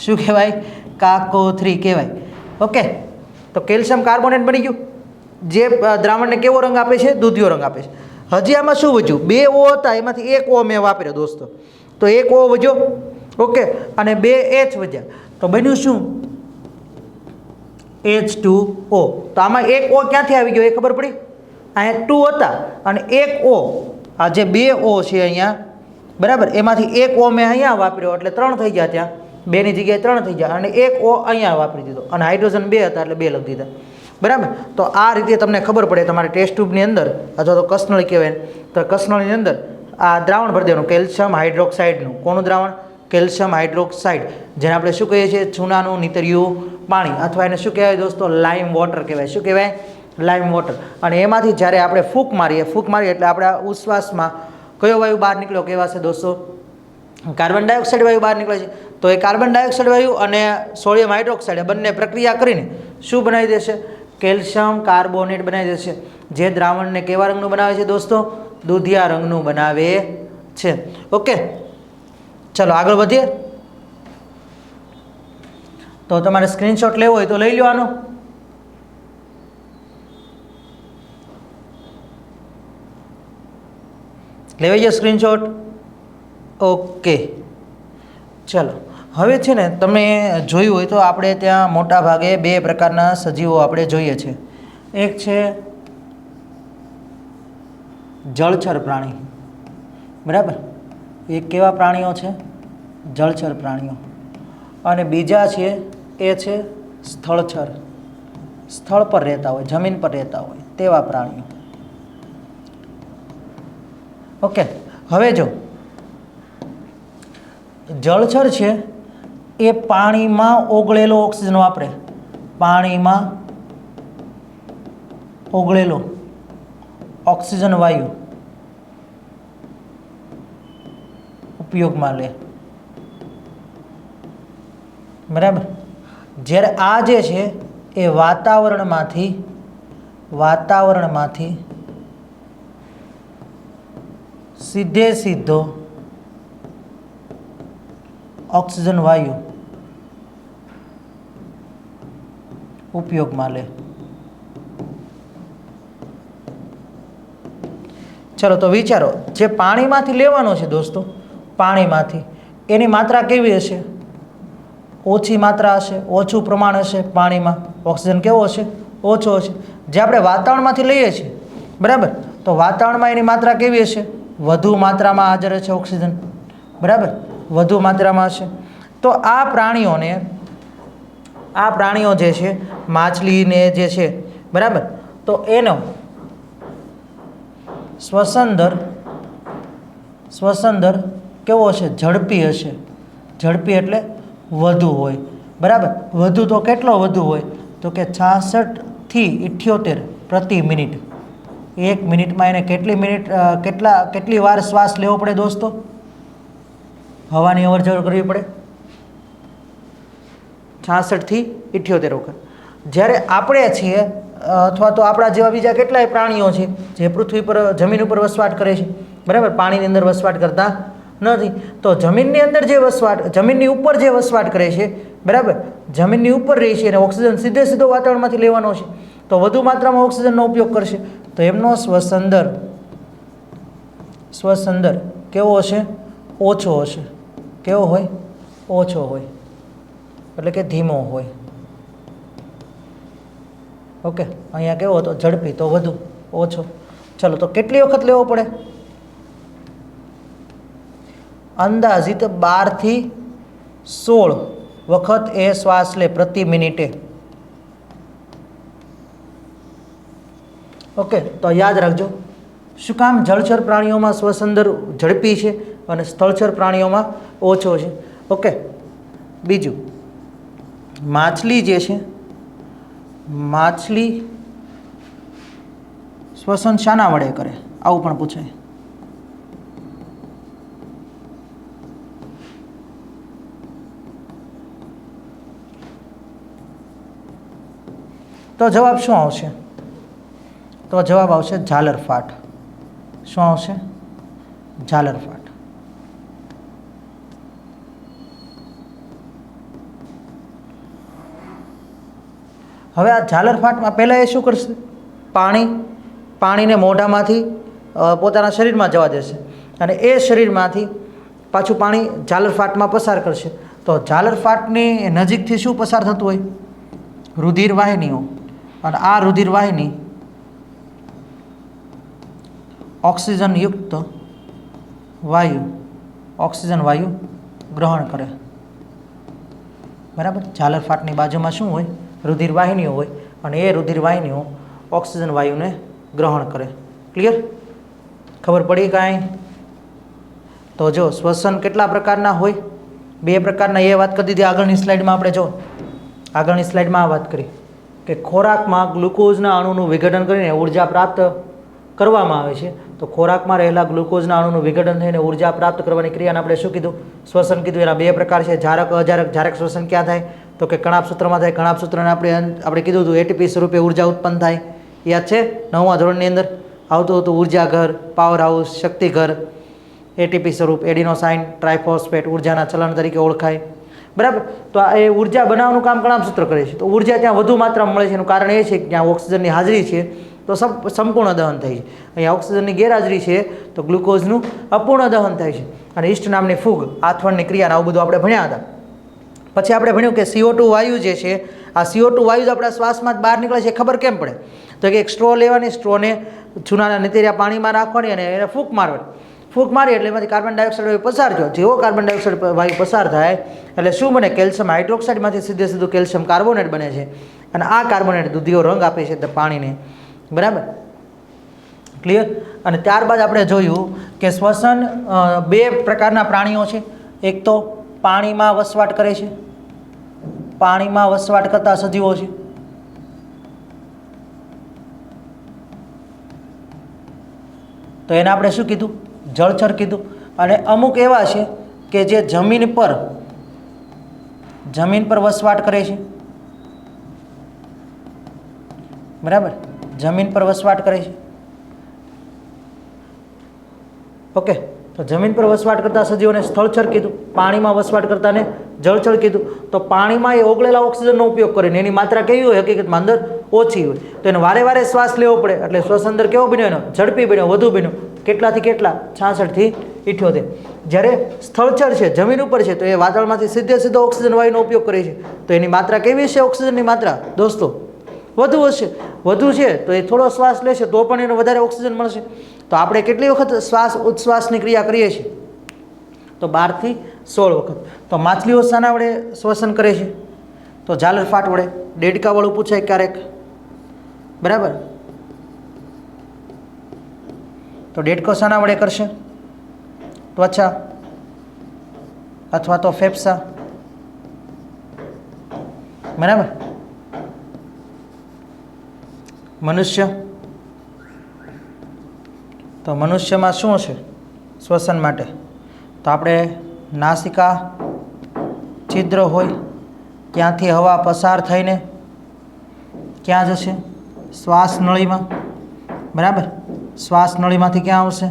શું કહેવાય? કાકો3 કહેવાય. ઓકે, તો કેલ્શિયમ કાર્બોનેટ બની ગયું, જે દ્રાવણને કેવો રંગ આપે છે? દૂધિયો રંગ આપે છે. હજી આમાં શું વધ્યું? 2 O હતા, એમાંથી એક O મેં વાપર્યો દોસ્તો, તો એક O વધ્યો. ઓકે, અને 2 H વધ્યા. તો બન્યું શું? H2O. તો આમાં એક O ક્યાંથી આવી ગયો એ ખબર પડી? અહીંયા 2 હતા અને એક O, આ જે 2 O છે અહીંયા, બરાબર, એમાંથી એક O મેં અહીંયા વાપર્યો એટલે 3 થઈ ગયા, ત્યાં 2 ની જગ્યાએ 3 થઈ ગયા, અને એક O અહીંયા વાપરી દીધો, અને હાઇડ્રોજન 2 હતા એટલે 2 લખી દીધા, બરાબર. તો આ રીતે તમને ખબર પડે તમારે ટેસ્ટ ટ્યુબની અંદર અથવા તો કસનળી કહેવાય, તો કસનળીની અંદર આ દ્રાવણ ભરી દેવાનું કેલ્શિયમ હાઇડ્રોક્સાઇડનું. કોનું દ્રાવણ? કેલ્શિયમ હાઇડ્રોક્સાઇડ, જેને આપણે શું કહીએ છીએ? ચૂનાનું નીતર્યું પાણી, અથવા એને શું કહેવાય દોસ્તો? લાઇમ વોટર કહેવાય. શું કહેવાય? લાઇમ વોટર. અને એમાંથી જ્યારે આપણે ફૂંક મારીએ એટલે આપણા ઉશ્વાસમાં કયો વાયુ બહાર નીકળ્યો કહેવાશે દોસ્તો? કાર્બન ડાયોક્સાઇડ વાયુ બહાર નીકળે છે. તો એ કાર્બન ડાયોક્સાઇડ વાયુ અને સોડિયમ હાઇડ્રોક્સાઇડ બંને પ્રક્રિયા કરીને શું બનાવી દેશે? કેલ્શિયમ કાર્બોનેટ બનાવી દેશે, જે દ્રાવણને કેવા રંગનું બનાવે છે દોસ્તો? દૂધિયા રંગનું બનાવે છે. ઓકે, ચલો આગળ વધીએ. તો તમારે સ્ક્રીનશોટ લેવો હોય તો લઈ લો આનો. લેવાઈ ગયો સ્ક્રીનશોટ? ઓકે, ચલો. હવે છે ને, તમે જોયું હોય તો આપણે ત્યાં મોટા ભાગે 2 પ્રકારના સજીવો આપણે જોઈએ છે. એક છે જળચર પ્રાણી, બરાબર, એ કેવા પ્રાણીઓ છે? જળચર પ્રાણીઓ. અને બીજા છે એ છે સ્થળચર, સ્થળ પર રહેતા હોય, જમીન પર રહેતા હોય તેવા પ્રાણીઓ. ઓકે, હવે જો જળચર છે એ પાણીમાં ઓગળેલો ઓક્સિજન વાપરે, પાણીમાં ઓગળેલો ઓક્સિજન વાયુ ઉપયોગમાં લે, બરાબર. જ્યારે આ જે છે એ વાતાવરણમાંથી સીધો ઓક્સિજન વાયુ ઉપયોગમાં લે. ચલો, તો વિચારો, જે પાણીમાંથી લેવાનો છે દોસ્તો, પાણીમાંથી, એની માત્રા કેવી હશે? ઓછી માત્રા હશે, ઓછું પ્રમાણ હશે. પાણીમાં ઓક્સિજન કેવો હશે? ઓછો હશે. જે આપણે વાતાવરણમાંથી લઈએ છીએ, બરાબર, તો વાતાવરણમાં એની માત્રા કેવી હશે? વધુ માત્રામાં હાજર છે ઓક્સિજન, બરાબર, વધુ માત્રામાં હશે. તો આ પ્રાણીઓ જે છે, માછલીને જે છે, બરાબર, તો એનો શ્વસન દર કેવો હશે? ઝડપી હશે. ઝડપી એટલે વધુ હોય, બરાબર. વધુ તો કેટલો વધુ હોય? તો કે 66 થી 78 પ્રતિ મિનિટ. 1 મિનિટમાં એને કેટલી વાર શ્વાસ લેવો પડે દોસ્તો? હવાની અવર જવર કરવી પડે 66 થી 78 વખત. જ્યારે આપણે છીએ અથવા તો આપણા જેવા બીજા કેટલાય પ્રાણીઓ છે જે પૃથ્વી પર, જમીન ઉપર વસવાટ કરે છે, બરાબર, પાણીની અંદર વસવાટ કરતા નથી. તો જમીનની અંદર જે જમીનની ઉપર જે વસવાટ કરે છે, બરાબર, જમીનની ઉપર રહે છે અને ઓક્સિજન સીધો વાતાવરણમાંથી લેવાનો છે, તો વધુ માત્રામાં ઓક્સિજનનો ઉપયોગ કરશે. તો એમનો શ્વસન દર કેવો હશે? ઓછો હશે. કેવો હોય? ઓછો હોય, એટલે કે ધીમો હોય. ઓકે, અહીંયા કેવો હતો? ઝડપી, તો વધુ, ઓછો. ચલો, તો કેટલી વખત લેવો પડે? અંદાજિત 12 થી 16 વખત એ શ્વાસ લે પ્રતિ મિનિટે. ઓકે, તો યાદ રાખજો. શું કામ? જળચર પ્રાણીઓમાં શ્વસન દર ઝડપી છે અને સ્થળચર પ્રાણીઓમાં ઓછો છે. ઓકે, બીજું, માછલી જે છે, માછલી શ્વસન શાના વડે કરે? આવું પણ પૂછાય. તો જવાબ શું આવશે? તો જવાબ આવશે ઝાલરફાટ. શું આવશે? ઝાલરફાટ. હવે આ ઝાલરફાટમાં પહેલાં એ શું કરશે? પાણીને મોઢામાંથી પોતાના શરીરમાં જવા દેશે અને એ શરીરમાંથી પાછું પાણી ઝાલરફાટમાં પસાર કરશે. તો ઝાલરફાટની નજીકથી શું પસાર થતું હોય? રુધિર વાહિનીઓ અને આ રુધિર વાહિની ઓક્સિજનયુક્ત ઓક્સિજન વાયુ ગ્રહણ કરે, બરાબર. ઝાલર ફાટની બાજુમાં શું હોય? રુધિર વાહિનીઓ હોય અને એ રુધિર વાહિનીઓ ઓક્સિજન વાયુને ગ્રહણ કરે. ક્લિયર? ખબર પડી કાંઈ? તો જો શ્વસન કેટલા પ્રકારના હોય? 2 પ્રકારના. એ વાત કરી દીધી આગળની સ્લાઇડમાં. આપણે જો આગળની સ્લાઇડમાં આ વાત કરી કે ખોરાકમાં ગ્લુકોઝના અણુનું વિઘટન કરીને ઉર્જા પ્રાપ્ત કરવામાં આવે છે. તો ખોરાકમાં રહેલા ગ્લુકોઝના અણુનું વિઘટન થઈને ઉર્જા પ્રાપ્ત કરવાની ક્રિયાને આપણે શું કીધું? શ્વસન કીધું. એના 2 પ્રકાર છે, જારક અજારક. જારક શ્વસન ક્યાં થાય? તો કે કણાભસૂત્રમાં થાય. કણાભસૂત્રને આપણે કીધું હતું એટીપી સ્વરૂપે ઉર્જા ઉત્પન્ન થાય. યાદ છે? 9મા ધોરણની અંદર આવતું હતું ઉર્જા ઘર, પાવર હાઉસ, શક્તિ ઘર. એટીપી સ્વરૂપ એડિનોસાઇન ટ્રાઇફોસ્ફેટ ઉર્જાના ચલણ તરીકે ઓળખાય, બરાબર. તો એ ઉર્જા બનાવવાનું કામ કણાભસૂત્ર કરે છે. તો ઉર્જા ત્યાં વધુ માત્રામાં મળે છે. એનું કારણ એ છે કે ત્યાં ઓક્સિજનની હાજરી છે તો સંપૂર્ણ દહન થાય છે. અહીંયા ઓક્સિજનની ગેરહાજરી છે તો ગ્લુકોઝનું અપૂર્ણ દહન થાય છે. અને ઈસ્ટ નામની ફૂગ, આથવણની ક્રિયા, આવું બધું આપણે ભણ્યા હતા. પછી આપણે ભણ્યું કે CO2 વાયુ જે છે, આ CO2 વાયુ આપણા શ્વાસમાં બહાર નીકળે છે. ખબર કેમ પડે? તો કે એક સ્ટ્રો લેવાની, સ્ટ્રોને ચૂનાના નીતેરિયા પાણીમાં રાખવાની અને એને ફૂંક મારવાની. ફૂંક મારી એટલે એમાંથી કાર્બન ડાયોક્સાઇડ વાયુ પસાર થયો. જેવો કાર્બન ડાયોક્સાઇડ વાયુ પસાર થાય એટલે શું બને? કેલ્શિયમ હાઇડ્રોક્સાઇડમાંથી સીધું કેલ્શિયમ કાર્બોનેટ બને છે. અને આ કાર્બોનેટ દૂધિયો રંગ આપે છે પાણીને, બરાબર. ક્લિયર? અને ત્યારબાદ આપણે જોયું કે શ્વસન 2 પ્રકારના પ્રાણીઓ છે. એક તો પાણીમાં વસવાટ કરે છે, પાણીમાં વસવાટ કરતા સજીવો છે. તો એને આપણે શું કીધું? જળચર કીધું. અને અમુક એવા છે કે જે જમીન પર વસવાટ કરે છે, બરાબર. જમીન પર વસવાટ કરે છે. ઓકે. તો જમીન પર વસવાટ કરતા સજીવોને સ્થળચર કીધું, પાણીમાં વસવાટ કરતાને જળચર કીધું. તો પાણીમાં એ ઓગળેલા ઓક્સિજનનો ઉપયોગ કરે ને એની માત્રા કેવી હોય? હકીકતમાં અંદર ઓછી હોય. તો એને વારે વારે શ્વાસ લેવો પડે એટલે શ્વાસ અંદર કેવો બન્યો? એનો ઝડપી બન્યો, વધુ બન્યો. કેટલાથી કેટલા? 66 થી 78. જ્યારે સ્થળચર છે, જમીન ઉપર છે, તો એ વાદળમાંથી સીધો ઓક્સિજન વાયુનો ઉપયોગ કરે છે. તો એની માત્રા કેવી છે? ઓક્સિજનની માત્રા દોસ્તો વધુ હશે. વધુ છે તો એ થોડો શ્વાસ લેશે તો પણ એને વધારે ઓક્સિજન મળશે. તો આપણે કેટલી વખત શ્વાસ ઉચ્છ્વાસની ક્રિયા કરીએ છીએ? તો 12 થી 16 વખત. તો માછલીઓ શાના વડે શ્વસન કરે છે? તો ઝાલર ફાટ વડે. દેડકાવાળું પૂછાય ક્યારેક, બરાબર. તો દેડકો શાના વડે કરશે? ત્વચા અથવા તો ફેફસા, બરાબર. મનુષ્ય, તો મનુષ્યમાં શું છે શ્વસન માટે? તો આપણે નાસિકા છિદ્ર હોય, ત્યાંથી હવા પસાર થઈને ક્યાં જશે? શ્વાસ નળીમાં, બરાબર. શ્વાસ નળીમાંથી ક્યાં આવશે?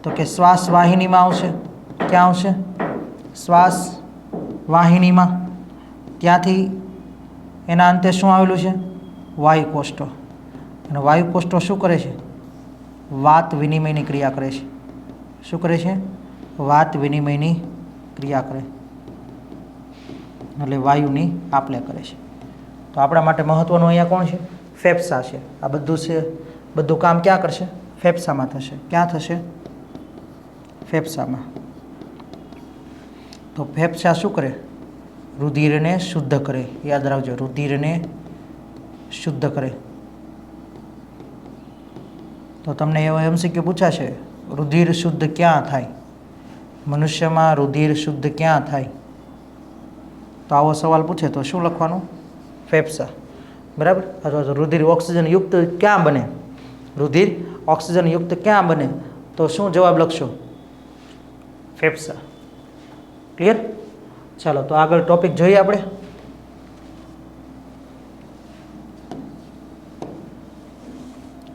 તો કે શ્વાસ વાહિનીમાં આવશે. ક્યાં આવશે? શ્વાસ વાહિનીમાં. ત્યાંથી એના અંતે શું આવેલું છે? વાયુકોષ્ઠો. અને વાયુકોષ્ઠો શું કરે છે? વાત વિનિમયની ક્રિયા કરે છે. શું કરે છે? વાત વિનિમયની ક્રિયા કરે, એટલે વાયુની આપ લે કરે છે. તો આપણા માટે મહત્ત્વનું અહીંયા કોણ છે? ફેફસા છે. આ બધું છે, બધું કામ ક્યાં કરશે? ફેફસામાં થશે. ક્યાં થશે? ફેફસામાં. તો ફેફસા શું કરે? રુધિરને શુદ્ધ કરે. યાદ રાખજો, રુધિરને શુદ્ધ કરે. તો તમને એવો MCQ પૂછાશે, રુધિર શુદ્ધ ક્યાં થાય? મનુષ્યમાં રુધિર શુદ્ધ ક્યાં થાય? તો આવો સવાલ પૂછે તો શું લખવાનું? ફેફસા, બરાબર. અથવા તો રુધિર ઓક્સિજન યુક્ત ક્યાં બને? રુધિર ઓક્સિજન યુક્ત ક્યાં બને? તો શું જવાબ લખશો? ફેફસા. ક્લિયર? ચાલો તો આગળ ટોપિક જોઈએ આપણે.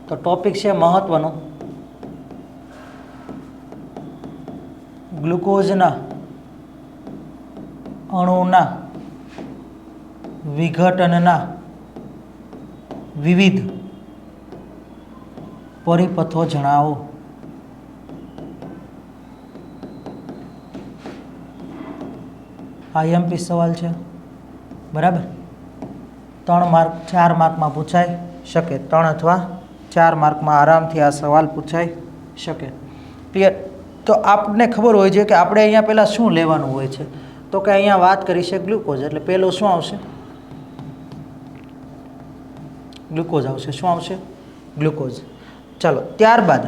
તો ટોપિક છે મહત્વનો, ગ્લુકોઝના અણુના વિઘટનના વિવિધ પરિપથો જણાવો. આ IMP સવાલ છે, બરાબર. 3 માર્ક 4 માર્કમાં પૂછાઈ શકે, 3 અથવા 4 માર્કમાં આરામથી આ સવાલ પૂછાઈ શકે. ક્લિયર? તો આપને ખબર હોય છે કે આપણે અહીંયા પહેલાં શું લેવાનું હોય છે, તો કે અહીંયા વાત કરી છે ગ્લુકોઝ, એટલે પહેલું શું આવશે? ગ્લુકોઝ આવશે. શું આવશે? ગ્લુકોઝ. ચાલો, ત્યારબાદ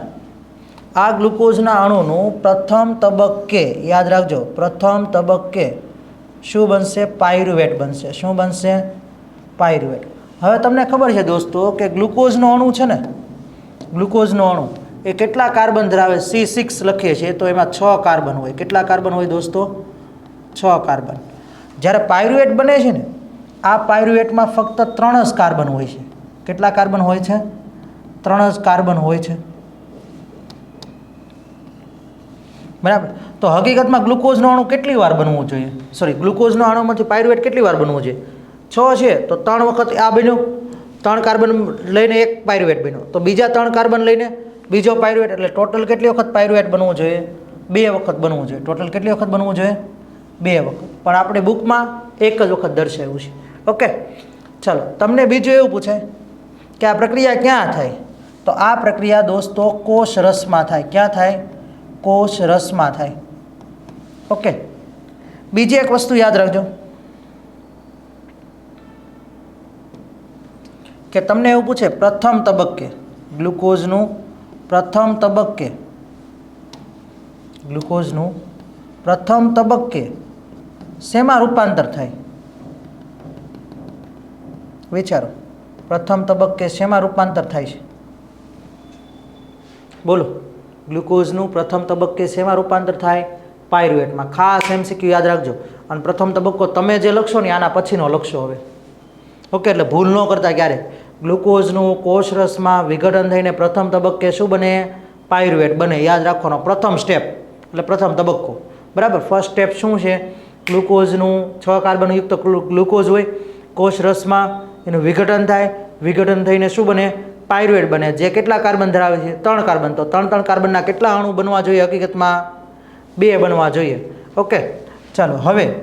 આ ગ્લુકોઝના અણુનું પ્રથમ તબક્કે, યાદ રાખજો, પ્રથમ તબક્કે શું બનશે? પાયરુવેટ બનશે. શું બનશે? પાયરુવેટ. હવે તમને ખબર છે દોસ્તો કે ગ્લુકોઝનો અણુ છે ને, ગ્લુકોઝનો અણુ એ કેટલા કાર્બન ધરાવે? C6 લખીએ છીએ તો એમાં 6 કાર્બન હોય. કેટલા કાર્બન હોય દોસ્તો? 6 કાર્બન. જ્યારે પાયરુવેટ બને છે ને, આ પાયરુવેટમાં ફક્ત 3 જ કાર્બન હોય છે. કેટલા કાર્બન હોય છે? 3 જ કાર્બન હોય છે. બરાબર. તો હકીકતમાં ગ્લુકોઝનો અણુ કેટલી વાર બનવું જોઈએ? સોરી, ગ્લુકોઝનો અણુમાંથી પાયરુવેટ કેટલી વાર બનવું જોઈએ? 6 છે તો 3 વખત આ બન્યું, 3 કાર્બન લઈને એક પાયરુવેટ બન્યો, તો બીજા 3 કાર્બન લઈને બીજો પાયરુવેટ, એટલે ટોટલ કેટલી વખત પાયરુવેટ બનવું જોઈએ? 2 વખત બનવું જોઈએ. ટોટલ કેટલી વખત બનવું જોઈએ? 2 વખત. પણ આપણે બુકમાં એક જ વખત દર્શાવ્યું છે. ઓકે, ચાલો. તમને બીજું એવું પૂછાય કે આ પ્રક્રિયા ક્યાં થાય? તો આ પ્રક્રિયા દોસ્તો કોષ રસમાં થાય. ક્યાં થાય? કોષ રસમાં થાય. ઓકે. બીજી એક વસ્તુ યાદ રાખજો કે તમને એવું પૂછે પ્રથમ તબક્કે ગ્લુકોઝનું પ્રથમ તબક્કે ગ્લુકોઝનું પ્રથમ તબક્કે શેમાં રૂપાંતર થાય? વિચારો, પ્રથમ તબક્કે શેમાં રૂપાંતર થાય છે? બોલો. ગ્લુકોઝનું પ્રથમ તબક્કે શેમાં રૂપાંતર થાય? પાયરુવેટમાં. ખાસ MCQ યાદ રાખજો. અને પ્રથમ તબક્કો તમે જે લખશો ને આના પછીનો લખશો હવે. ઓકે, એટલે ભૂલ ન કરતા ક્યારે. ગ્લુકોઝનું કોષરસમાં વિઘટન થઈને પ્રથમ તબક્કે શું બને? પાયરુવેટ બને. યાદ રાખવાનો, પ્રથમ સ્ટેપ એટલે પ્રથમ તબક્કો. બરાબર. ફર્સ્ટ સ્ટેપ શું છે? ગ્લુકોઝનું 6 કાર્બનયુક્ત ગ્લુકોઝ હોય, કોષરસમાં એનું વિઘટન થાય, વિઘટન થઈને શું બને? પાયરુવેટ બને. જે કેટલા કાર્બન ધરાવે છે? 3 કાર્બન. તો 3 કાર્બનના કેટલા અણુ બનવા જોઈએ? હકીકતમાં 2 બનવા જોઈએ. ઓકે, ચાલો. હવે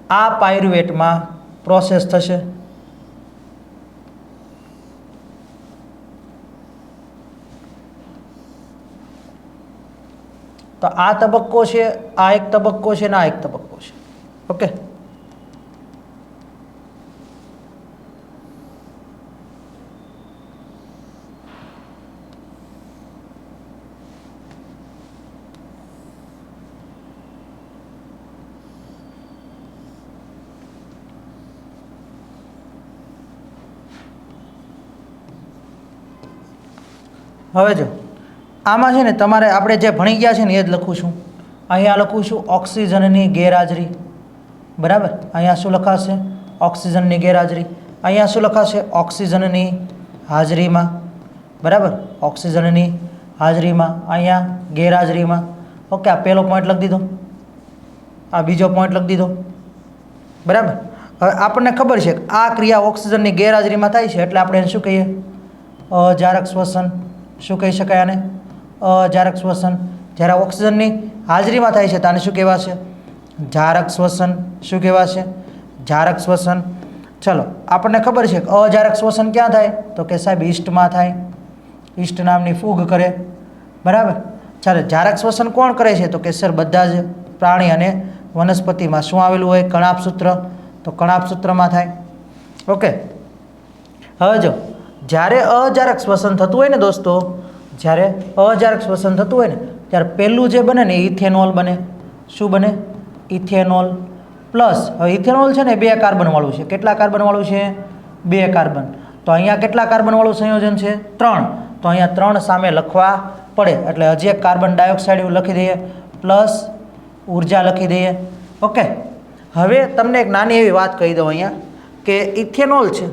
આ પાયરુવેટમાં પ્રોસેસ થશે. તો આ તબક્કો છે, આ એક તબક્કો છે ને આ એક તબક્કો છે. ઓકે, હવે જો આમાં છે ને તમારે આપણે જે ભણી ગયા છે ને એ જ લખું છું. અહીંયા લખું છું ઓક્સિજનની ગેરહાજરી. બરાબર. અહીંયા શું લખાશે? ઓક્સિજનની ગેરહાજરી. અહીંયા શું લખાશે? ઓક્સિજનની હાજરીમાં. બરાબર. ઓક્સિજનની હાજરીમાં. અહીંયા ગેરહાજરીમાં. ઓકે, આ પહેલો પોઈન્ટ લખી દીધો, આ બીજો પોઈન્ટ લખી દીધો. બરાબર. હવે આપણને ખબર છે કે આ ક્રિયા ઓક્સિજનની ગેરહાજરીમાં થાય છે એટલે આપણે એને શું કહીએ? અજારક શ્વસન. શું કહી શકાય આને? અજારક શ્વસન. જ્યારે ઓક્સિજનની હાજરીમાં થાય છે તો આને શું કહેવાશે? જારક શ્વસન. શું કહેવાશે? જારક શ્વસન. ચલો, આપણને ખબર છે કે અજારક શ્વસન ક્યાં થાય? તો કે સાહેબ ઈસ્ટમાં થાય. ઈસ્ટ નામની ફૂગ કરે. બરાબર. ચાલો, જારક શ્વસન કોણ કરે છે? તો કે સર બધા જ પ્રાણી અને વનસ્પતિમાં શું આવેલું હોય? કણાભસૂત્ર. તો કણાભસૂત્રમાં થાય. ઓકે, હવે જો જ્યારે અજારક શ્વસન થતું હોય ને દોસ્તો, જ્યારે અજારક શ્વસન થતું હોય ને ત્યારે પહેલું જે બને ને ઇથેનોલ બને. શું બને? ઇથેનોલ. પ્લસ હવે ઇથેનોલ છે ને 2 કાર્બનવાળું છે. કેટલા કાર્બનવાળું છે? 2 કાર્બન. તો અહીંયા કેટલા કાર્બનવાળું સંયોજન છે? 3. તો અહીંયા 3 સામે લખવા પડે એટલે હજી એક કાર્બન ડાયોક્સાઇડ લખી દઈએ, પ્લસ ઉર્જા લખી દઈએ. ઓકે, હવે તમને એક નાની એવી વાત કહી દઉં અહીંયા કે ઇથેનોલ છે,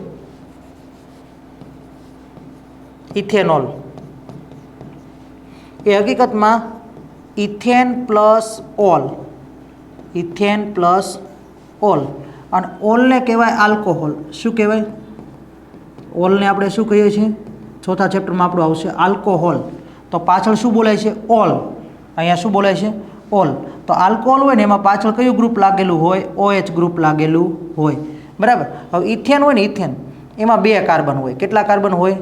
ઇથેનોલ એ હકીકતમાં ethane plus all. Ethane plus all. અને ઓલને કહેવાય આલ્કોહોલ. શું કહેવાય? ઓલને આપણે શું કહીએ છીએ? ચોથા ચેપ્ટરમાં આપણું આવશે આલ્કોહોલ. તો પાછળ શું બોલાય છે? ઓલ. અહીંયા શું બોલાય છે? ઓલ. તો આલ્કોહોલ હોય ને એમાં પાછળ કયું ગ્રુપ લાગેલું હોય? OH ગ્રુપ લાગેલું હોય. બરાબર. હવે ઇથેન હોય ને, ઇથેન એમાં 2 કાર્બન હોય. કેટલા કાર્બન હોય?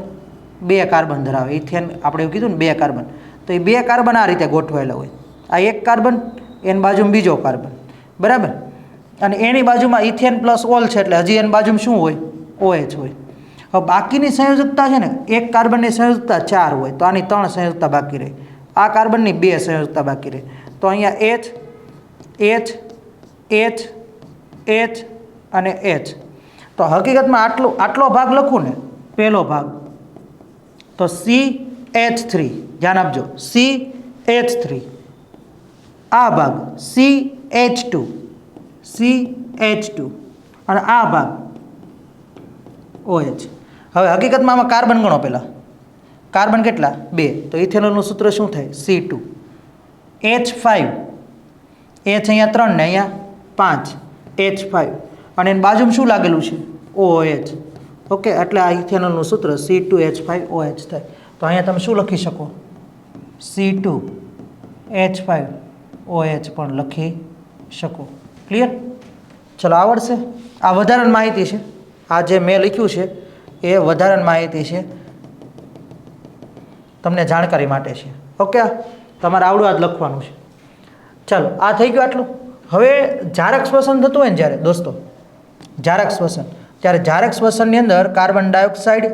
2 કાર્બન ધરાવે ઇથેન. આપણે એવું કીધું ને 2 કાર્બન, તો એ 2 કાર્બન આ રીતે ગોઠવાયેલા હોય. આ 1 કાર્બન, એની બાજુમાં બીજો કાર્બન, બરાબર. અને એની બાજુમાં ઇથેન પ્લસ ઓલ છે, એટલે હજી એની બાજુમાં શું હોય? OH હોય. હવે બાકીની સંયોજકતા છે ને, 1 કાર્બનની સંયોજકતા 4 હોય, તો આની 3 સંયોજકતા બાકી રહે. આ કાર્બનની 2 સંયોજકતા બાકી રહે. તો અહીંયા H, H, H, H અને H. તો હકીકતમાં આટલો ભાગ લખું ને, પહેલો ભાગ, તો CH3, ધ્યાન આપજો, CH3. આ ભાગ CH2, CH2 અને આ ભાગ OH. હવે હકીકતમાં આમાં કાર્બન ગણો પહેલાં. કાર્બન કેટલા? 2. તો ઇથેનોલનું સૂત્ર શું થાય? C2 H5. H અહીંયા 3 ને અહીંયા 5, H5. અને એની બાજુમાં શું લાગેલું છે? OH. ઓકે, એટલે આ ઇથેનોલનું સૂત્ર C2H5OH થાય. તો અહીંયા તમે શું લખી શકો? C2H5OH પણ લખી શકો. ક્લિયર? ચલો, આવડશે? આ વધારાની માહિતી છે. આ જે મેં લખ્યું છે એ વધારાની માહિતી છે, તમને જાણકારી માટે છે. ઓકે, તમારે આવડું જ લખવાનું છે. ચાલો, આ થઈ ગયું આટલું. હવે જારક શ્વસન થતું હોય ને જ્યારે દોસ્તો, જારક શ્વસન, ત્યારે જારક શ્વસનની અંદર કાર્બન ડાયોક્સાઇડ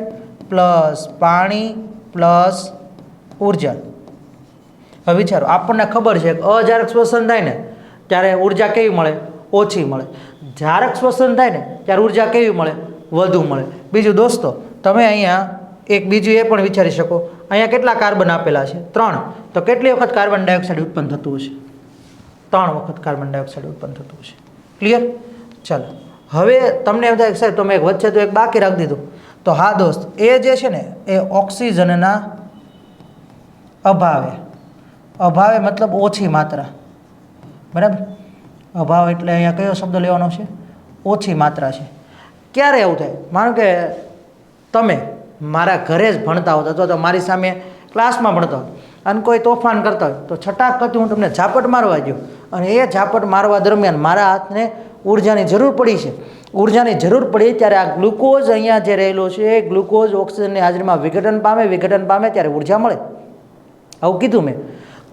પ્લસ પાણી પ્લસ ઉર્જા. હવે વિચારો, આપણને ખબર છે કે અજારક શ્વસન થાય ને ત્યારે ઉર્જા કેવી મળે? ઓછી મળે. જારક શ્વસન થાય ને ત્યારે ઉર્જા કેવી મળે? વધુ મળે. બીજું દોસ્તો, તમે અહીંયા એક બીજું એ પણ વિચારી શકો, અહીંયા કેટલા કાર્બન આપેલા છે? 3. તો કેટલી વખત કાર્બન ડાયોક્સાઇડ ઉત્પન્ન થતું હશે? 3 વખત કાર્બન ડાયોક્સાઇડ ઉત્પન્ન થતું હશે. ક્લિયર? ચાલો, હવે તમને એમ થાય કે સાહેબ તમે એક વચ્ચે તો એક બાકી રાખી દીધું. તો હા દોસ્ત, એ જે છે ને એ ઓક્સિજનના અભાવે, અભાવે મતલબ ઓછી માત્રા, બરાબર. અભાવ એટલે અહીંયા કયો શબ્દ લેવાનો છે? ઓછી માત્રા છે. ક્યારે એવું થાય? માનો કે તમે મારા ઘરે જ ભણતા હોત અથવા તો મારી સામે ક્લાસમાં ભણતા હોત અને કોઈ તોફાન કરતા હોય, તો છટાક કરતી હું તમને ઝાપટ મારવા ગયો અને એ ઝાપટ મારવા દરમિયાન મારા હાથને ઉર્જાની જરૂર પડી છે. ઉર્જાની જરૂર પડી ત્યારે આ ગ્લુકોઝ અહીંયા જે રહેલો છે, એ ગ્લુકોઝ ઓક્સિજનની હાજરીમાં વિઘટન પામે ત્યારે ઉર્જા મળે. આવું કીધું મેં.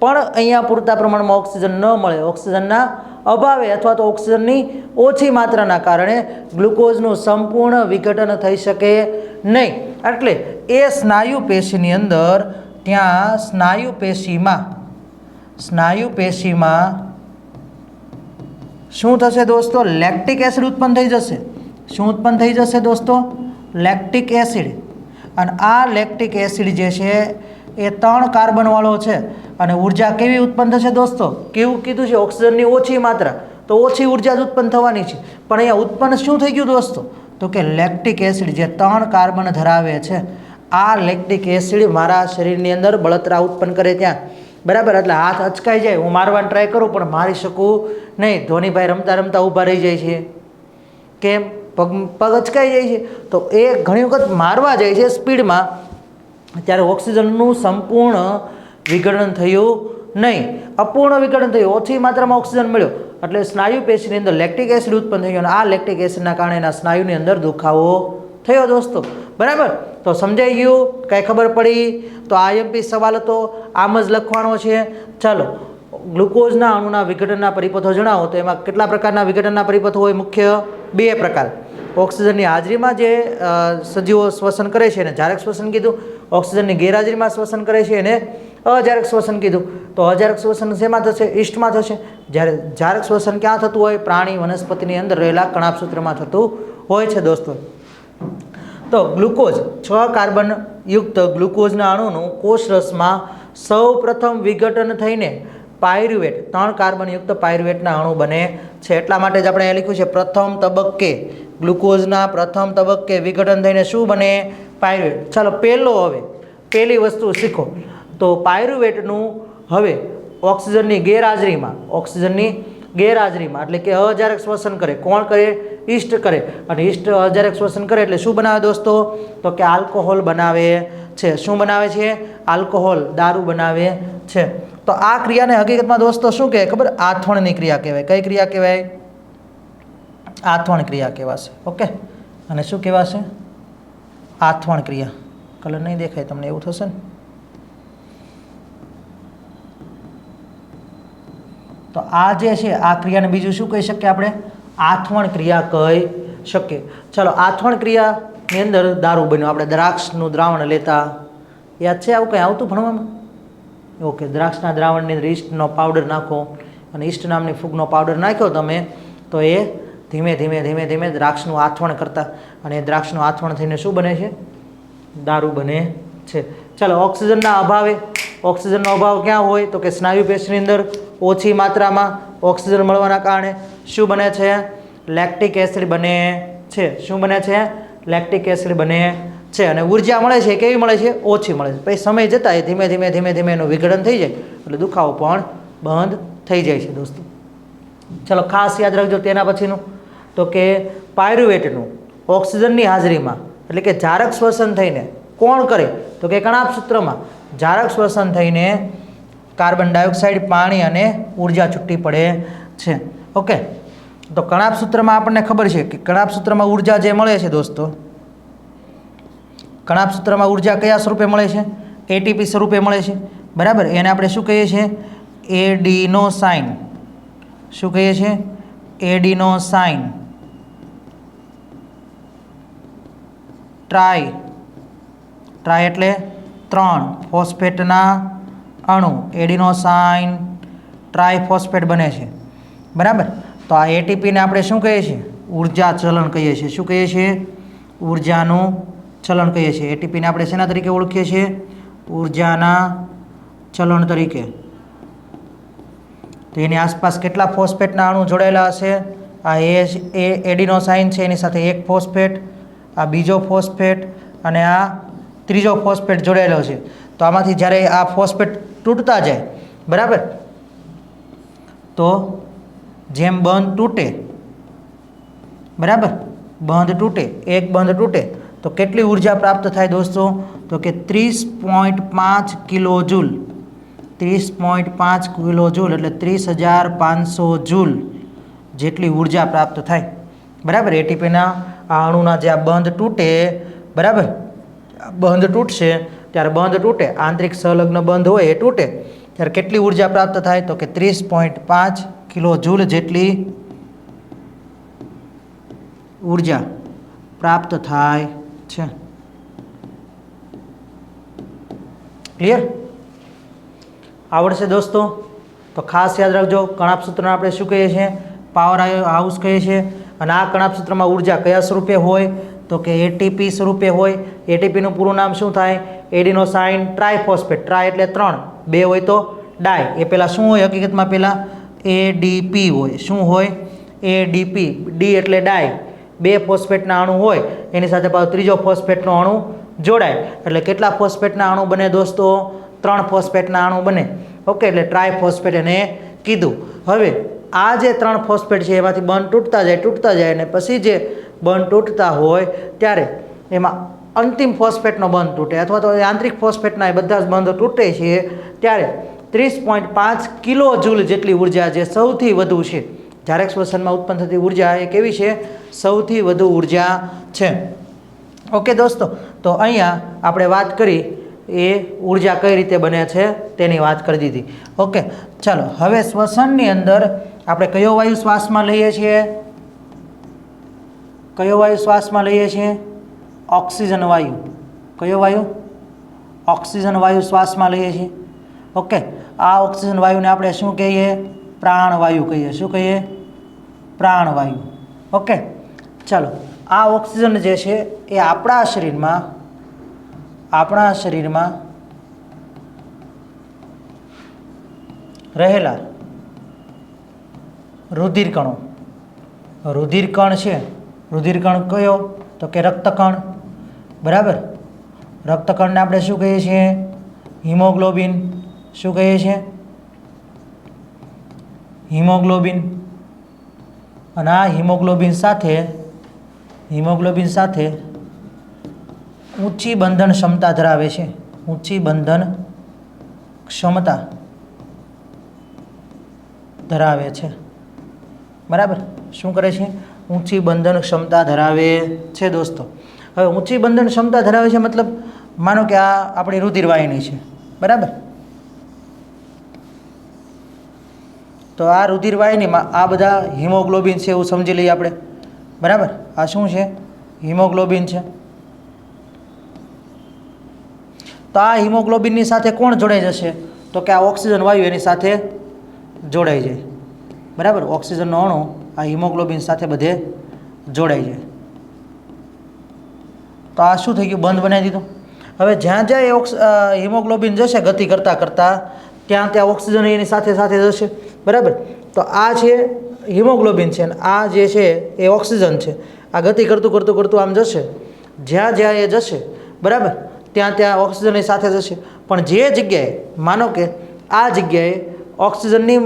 પણ અહીંયા પૂરતા પ્રમાણમાં ઓક્સિજન ન મળે. ઓક્સિજનના અભાવે અથવા તો ઓક્સિજનની ઓછી માત્રાના કારણે ગ્લુકોઝનું સંપૂર્ણ વિઘટન થઈ શકે નહીં. એટલે એ સ્નાયુ પેશીની અંદર, ત્યાં સ્નાયુ પેશીમાં શું થશે દોસ્તો? લેક્ટિક એસિડ ઉત્પન્ન થઈ જશે. શું ઉત્પન્ન થઈ જશે દોસ્તો? Lactic acid. અને આ લેક્ટિક એસિડ જે છે એ 3 કાર્બનવાળો છે. અને ઉર્જા કેવી ઉત્પન્ન થશે દોસ્તો? કેવું કીધું છે? ઓક્સિજનની ઓછી માત્રા, તો ઓછી ઉર્જા જ ઉત્પન્ન થવાની છે. પણ અહીંયા ઉત્પન્ન શું થઈ ગયું દોસ્તો? તો કે લેક્ટિક એસિડ જે 3 કાર્બન ધરાવે છે, આ લેક્ટિક એસિડ મારા શરીરની અંદર બળતરા ઉત્પન્ન કરે ત્યાં, બરાબર. એટલે હાથ અચકાઈ જાય, હું મારવાની ટ્રાય કરું પણ મારી શકું નહીં. ધોનીભાઈ રમતા રમતા ઊભા રહી જાય છે. કેમ? પગ અચકાઈ જાય છે. તો એ ઘણી વખત મારવા જાય છે સ્પીડમાં, ત્યારે ઓક્સિજનનું સંપૂર્ણ વિઘટન થયું નહીં, અપૂર્ણ વિઘટન થયું, ઓછી માત્રામાં ઓક્સિજન મળ્યો. એટલે સ્નાયુ પેશીની અંદર લેક્ટિક એસિડ ઉત્પન્ન થયું અને આ લેક્ટિક એસિડના કારણે એના સ્નાયુની અંદર દુખાવો થયો દોસ્તો, બરાબર. તો સમજાઈ ગયું? કાંઈ ખબર પડી? તો IMP સવાલ હતો, આમ જ લખવાનો છે. ચાલો, ગ્લુકોઝના અણુના વિઘટનના પરિપથો જણાવો. તો એમાં કેટલા પ્રકારના વિઘટનના પરિપથો હોય? મુખ્ય 2 પ્રકાર. ઓક્સિજનની હાજરીમાં જે સજીવો શ્વસન કરે છે એને જારક શ્વસન કીધું. ઓક્સિજનની ગેરહાજરીમાં શ્વસન કરે છે એને અજારક શ્વસન કીધું. તો અજારક શ્વસન શેમાં થશે? ઈસ્ટમાં થશે. જ્યારે જારક શ્વસન ક્યાં થતું હોય? પ્રાણી વનસ્પતિની અંદર રહેલા કણાભસૂત્રમાં થતું હોય છે દોસ્તો. તો ગ્લુકોઝ 6 કાર્બન યુક્ત ગ્લુકોઝના અણુનું કોષરસમાં સૌ પ્રથમ વિઘટન થઈને પાયરુવેટ, 3 કાર્બન યુક્ત પાયરુવેટના અણુ બને છે. એટલા માટે જ આપણે લખ્યું છે પ્રથમ તબક્કે ગ્લુકોઝના પ્રથમ તબક્કે વિઘટન થઈને શું બને? પાયરુવેટ. ચાલો, પહેલી વસ્તુ શીખો. તો પાયરુવેટનું હવે ઓક્સિજનની ગેરહાજરીમાં એટલે કે અજારક શ્વસન કરે. કોણ કરે? ઈસ્ટ કરે. અને ઈસ્ટ અજારક શ્વસન કરે એટલે શું બનાવે દોસ્તો? તો કે આલ્કોહોલ બનાવે છે. શું બનાવે છે? આલ્કોહોલ, દારૂ બનાવે છે. તો આ ક્રિયાને હકીકતમાં દોસ્તો શું કહેવાય ખબર? આથવણની ક્રિયા કહેવાય. કઈ ક્રિયા કહેવાય? આથવણ ક્રિયા કહેવાશે. ઓકે, અને શું કહેવાશે? આથવણ ક્રિયા. કલર નહીં દેખાય તમને, એવું થશે ને? તો આ જે છે આ ક્રિયાને બીજું શું કહી શકીએ આપણે? આથવણ ક્રિયા કહી શકીએ. ચાલો, આથવણ ક્રિયાની અંદર દારૂ બન્યો. આપણે દ્રાક્ષનું દ્રાવણ લેતા, યાદ છે આવું કંઈ આવતું ભણવામાં? ઓકે, દ્રાક્ષના દ્રાવણની અંદર ઈસ્ટનો પાવડર નાખો અને ઈસ્ટ નામની ફૂગનો પાવડર નાખ્યો તમે, તો એ ધીમે ધીમે ધીમે ધીમે દ્રાક્ષનું આથવણ કરતા, અને એ દ્રાક્ષનું આથવણ થઈને શું બને છે? દારૂ બને છે. ચાલો, ઓક્સિજનના અભાવે, ઓક્સિજનનો અભાવ ક્યાં હોય? તો કે સ્નાયુ પેશીની અંદર ઓછી માત્રામાં ઓક્સિજન મળવાના કારણે શું બને છે? લેક્ટિક એસિડ બને છે. શું બને છે? લેક્ટિક એસિડ બને છે. અને ઉર્જા મળે છે કેવી મળે છે? ઓછી મળે છે. પછી સમય જતાં એ ધીમે ધીમે ધીમે ધીમે એનું વિઘટન થઈ જાય, એટલે દુખાવો પણ બંધ થઈ જાય છે દોસ્તો. ચાલો, ખાસ યાદ રાખજો તેના પછીનું, તો કે પાયરુવેટનું ઓક્સિજનની હાજરીમાં, એટલે કે જારક શ્વસન થઈને કોણ કરે? તો કે કણાભ સૂત્રમાં જારક શ્વસન થઈને કાર્બન ડાયોક્સાઇડ, પાણી અને ઉર્જા છૂટી પડે છે. ઓકે, તો કણાભ સૂત્રમાં આપણને ખબર છે કે કણાભ સૂત્રમાં ઉર્જા જે મળે છે દોસ્તો, કણાભ સૂત્રમાં ઉર્જા કયા સ્વરૂપે મળે છે? એટીપી સ્વરૂપે મળે છે. બરાબર, એને આપણે શું કહીએ છીએ? એડિનોસાઇન. શું કહીએ છીએ? એડિનોસાઇન ટ્રાય એટલે 3 ફોસ્ફેટના અણુ, એડિનોસાઇન ટ્રાયફોસ્ફેટ બને છે. બરાબર, તો આ એટીપીને આપણે શું કહીએ છીએ? ઉર્જા ચલણ કહીએ છીએ. શું કહીએ છીએ? ઉર્જાનું ચલણ કહીએ છીએ. એટીપીને આપણે શેના તરીકે ઓળખીએ છીએ? ઉર્જાના ચલણ તરીકે. તો એની આસપાસ કેટલા ફોસ્ફેટના અણુ જોડાયેલા હશે? આ એ એડિનોસાઇન છે, એની સાથે એક ફોસ્ફેટ, આ બીજો ફોસ્ફેટ, અને આ ત્રીજો ફોસ્ફેટ જોડાયેલો છે. તો આમાંથી જ્યારે આ ફોસ્ફેટ તૂટતા જાય, બરાબર, તો જેમ બંધ તૂટે, બરાબર, બંધ તૂટે, એક બંધ તૂટે, તો કેટલી ઉર્જા પ્રાપ્ત થાય દોસ્તો? તો કે 30.5 કિલો જૂલ. 30.5 કિલો જૂલ એટલે 30,500 જૂલ જેટલી ઉર્જા પ્રાપ્ત થાય. બરાબર, એટીપીના આ અણુના જે આ બંધ તૂટે, બરાબર, બંધ તૂટશે ત્યારે બંધ તૂટે, આંતરિક સંલગ્ન બંધ હોય એ તૂટે ત્યારે કેટલી ઉર્જા પ્રાપ્ત થાય? તો કે 30.5 કિલો જૂલ જેટલી ઉર્જા પ્રાપ્ત થાય છે. ક્લિયર? આવડશે દોસ્તો? તો ખાસ યાદ રાખજો, કણાભ સૂત્રને આપણે શું કહીએ છીએ? પાવર હાઉસ કહીએ છીએ. અને આ કણાભ સૂત્રમાં ઉર્જા કયા સ્વરૂપે હોય? તો કે એટીપી સ્વરૂપે હોય. એટીપીનું પૂરું નામ શું થાય? એડિનોસાઇન ટ્રાયફોસ્ફેટ. ટ્રાય એટલે 3, 2 હોય તો ડાય. એ પહેલાં શું હોય? હકીકતમાં પહેલાં એડીપી હોય. શું હોય? એડીપી. ડી એટલે ડાય. 2 ફોસ્ફેટના અણુ હોય, એની સાથે પાછો ત્રીજો ફોસ્ફેટનો અણુ જોડાય, એટલે કેટલા ફોસ્ફેટના અણુ બને દોસ્તો? 3 ફોસ્ફેટના અણુ બને. ઓકે, એટલે ટ્રાયફોસ્ફેટ એને કીધું. હવે આ જે 3 ફોસ્ફેટ છે એમાંથી બંધ તૂટતા જાય અને પછી જે બંધ તૂટતા હોય ત્યારે એમાં અંતિમ ફોસ્ફેટનો બંધ તૂટે, અથવા તો યાંત્રિક ફોસ્ફેટના એ બધા જ બંધ તૂટે છે ત્યારે 30.5 કિલો જૂલ જેટલી ઉર્જા જે સૌથી વધુ છે, જારક શ્વસનમાં ઉત્પન્ન થતી ઉર્જા એ કેવી છે? સૌથી વધુ ઉર્જા છે. ઓકે દોસ્તો, તો અહીંયા આપણે વાત કરી એ ઉર્જા કઈ રીતે બને છે તેની વાત કરી દીધી. ઓકે, ચાલો હવે શ્વસનની અંદર આપણે કયો વાયુ શ્વાસમાં લઈએ છીએ? કયો વાયુ શ્વાસમાં લઈએ છીએ? ઓક્સિજન વાયુ. કયો વાયુ? ઓક્સિજન વાયુ શ્વાસમાં લઈએ છીએ. ઓકે, આ ઓક્સિજન વાયુને આપણે શું કહીએ? પ્રાણવાયુ કહીએ. શું કહીએ? પ્રાણવાયુ. ઓકે, ચાલો, આ ઓક્સિજન જે છે એ આપણા શરીરમાં રહેલા રુધિરકણો, રુધિરકણ છે, રુધિરકણ કયો? તો કે રક્તકણ. બરાબર, રક્તકણને આપણે શું કહીએ છીએ? હિમોગ્લોબિન. શું કહીએ છીએ? હિમોગ્લોબિન. અને આ હિમોગ્લોબિન સાથે ઊંચી બંધન ક્ષમતા ધરાવે છે. ઊંચી બંધન ક્ષમતા ધરાવે છે. બરાબર, શું કરે છે? ઊંચી બંધન ક્ષમતા ધરાવે છે દોસ્તો. હવે ઊંચી બંધન ક્ષમતા ધરાવે છે મતલબ માનો કે આ આપણી રુધિરવાહિની છે, બરાબર. તો આ રુધિરવાહિનીમાં આ બધા હિમોગ્લોબિન છે એવું સમજી લઈએ આપણે, બરાબર. આ શું છે? હિમોગ્લોબિન છે. તો આ હિમોગ્લોબિનની સાથે કોણ જોડાઈ જશે? તો કે આ ઓક્સિજન વાયુ એની સાથે જોડાઈ જાય, બરાબર. ઓક્સિજનનો અણુ આ હિમોગ્લોબિન સાથે બધે જોડાઈ જાય. તો આ શું થઈ ગયું? બંધ બનાવી દીધું. હવે જ્યાં જ્યાં એ હિમોગ્લોબિન જશે ગતિ કરતાં કરતાં ત્યાં ત્યાં ઓક્સિજન એની સાથે સાથે જશે, બરાબર. તો આ છે હિમોગ્લોબિન છે અને આ જે છે એ ઓક્સિજન છે. આ ગતિ કરતું કરતું કરતું આમ જશે, જ્યાં જ્યાં એ જશે, બરાબર, ત્યાં ત્યાં ઓક્સિજનની સાથે જશે. પણ જે જગ્યાએ માનો કે આ જગ્યાએ ઓક્સિજનની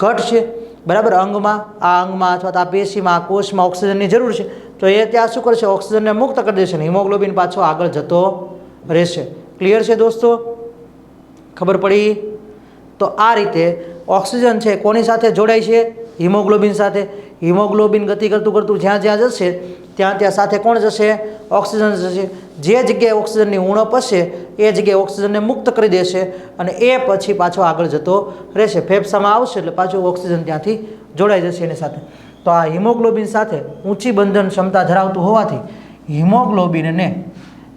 ઘટ છે, બરાબર, અંગમાં, આ અંગમાં અથવા તો આ પેશીમાં, આ કોષમાં ઓક્સિજનની જરૂર છે, તો એ ત્યાં શું કરશે? ઓક્સિજનને મુક્ત કરી દેશે ને હિમોગ્લોબિન પાછો આગળ જતો રહેશે. ક્લિયર છે દોસ્તો? ખબર પડી? તો આ રીતે ઓક્સિજન છે કોની સાથે જોડાય છે? હિમોગ્લોબિન સાથે. હિમોગ્લોબિન ગતિ કરતું કરતું જ્યાં જ્યાં જશે ત્યાં ત્યાં સાથે કોણ જશે? ઓક્સિજન જશે. જે જગ્યાએ ઓક્સિજનની ઉણપ હશે એ જગ્યાએ ઓક્સિજનને મુક્ત કરી દેશે અને એ પછી પાછો આગળ જતો રહેશે. ફેફસામાં આવશે એટલે પાછું ઓક્સિજન ત્યાંથી જોડાઈ જશે એની સાથે. તો આ હિમોગ્લોબિન સાથે ઊંચી બંધન ક્ષમતા ધરાવતું હોવાથી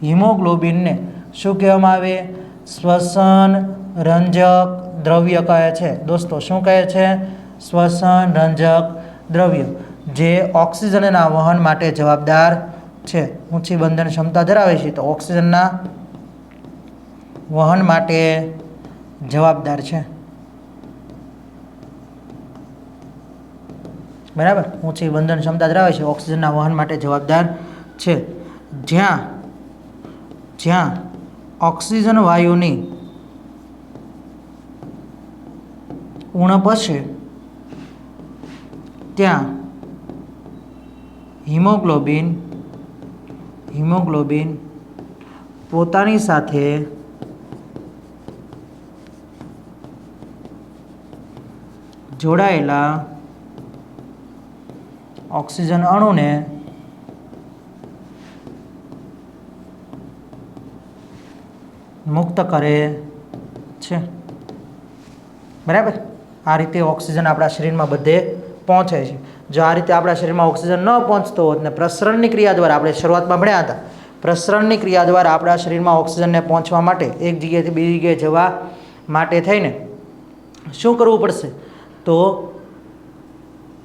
હિમોગ્લોબિનને શું કહેવામાં આવે? શ્વસન રંજક દ્રવ્ય કહે છે દોસ્તો. શું કહે છે? શ્વસન રંજક દ્રવ્ય, જે ઓક્સિજનના વહન માટે જવાબદાર છે. ઊંચી બંધન ક્ષમતા ધરાવે છે તો ઓક્સિજનના વહન માટે જવાબદાર છે, બરાબર. ઊંચી બંધન ક્ષમતા ધરાવે છે, ઓક્સિજનના વહન માટે જવાબદાર છે. જ્યાં જ્યાં ઓક્સિજન વાયુની ઉણપ હશે ત્યાં હિમોગ્લોબિન પોતાની સાથે જોડાયેલા ઓક્સિજન અણુને મુક્ત કરે છે, બરાબર. આ રીતે ઓક્સિજન આપણા શરીરમાં બધે પહોંચે છે. જો આ રીતે આપણા શરીરમાં ઓક્સિજન ન પહોંચતો હોત ને પ્રસરણની ક્રિયા દ્વારા, આપણે શરૂઆતમાં ભણ્યા હતા, પ્રસરણની ક્રિયા દ્વારા આપણા શરીરમાં ઓક્સિજનને પહોંચવા માટે, એક જગ્યાએથી બીજી જગ્યાએ જવા માટે થઈને શું કરવું પડશે? તો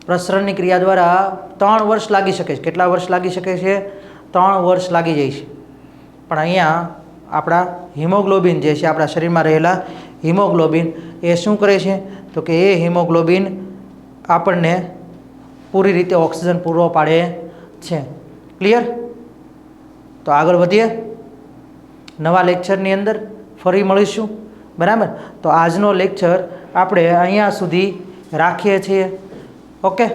પ્રસરણની ક્રિયા દ્વારા 3 વર્ષ લાગી શકે છે. કેટલા વર્ષ લાગી શકે છે? 3 વર્ષ લાગી જાય છે. પણ અહીંયા આપણા હિમોગ્લોબિન જે છે, આપણા શરીરમાં રહેલા હિમોગ્લોબિન એ શું કરે છે? તો કે એ હિમોગ્લોબિન આપણને પૂરી રીતે ઓક્સિજન પૂરો પાડે છે. ક્લિયર? તો આગળ વધીએ, નવા લેક્ચરની અંદર ફરી મળીશું, બરાબર. તો આજનો લેક્ચર આપણે અહીંયા સુધી રાખીએ છીએ. ઓકે.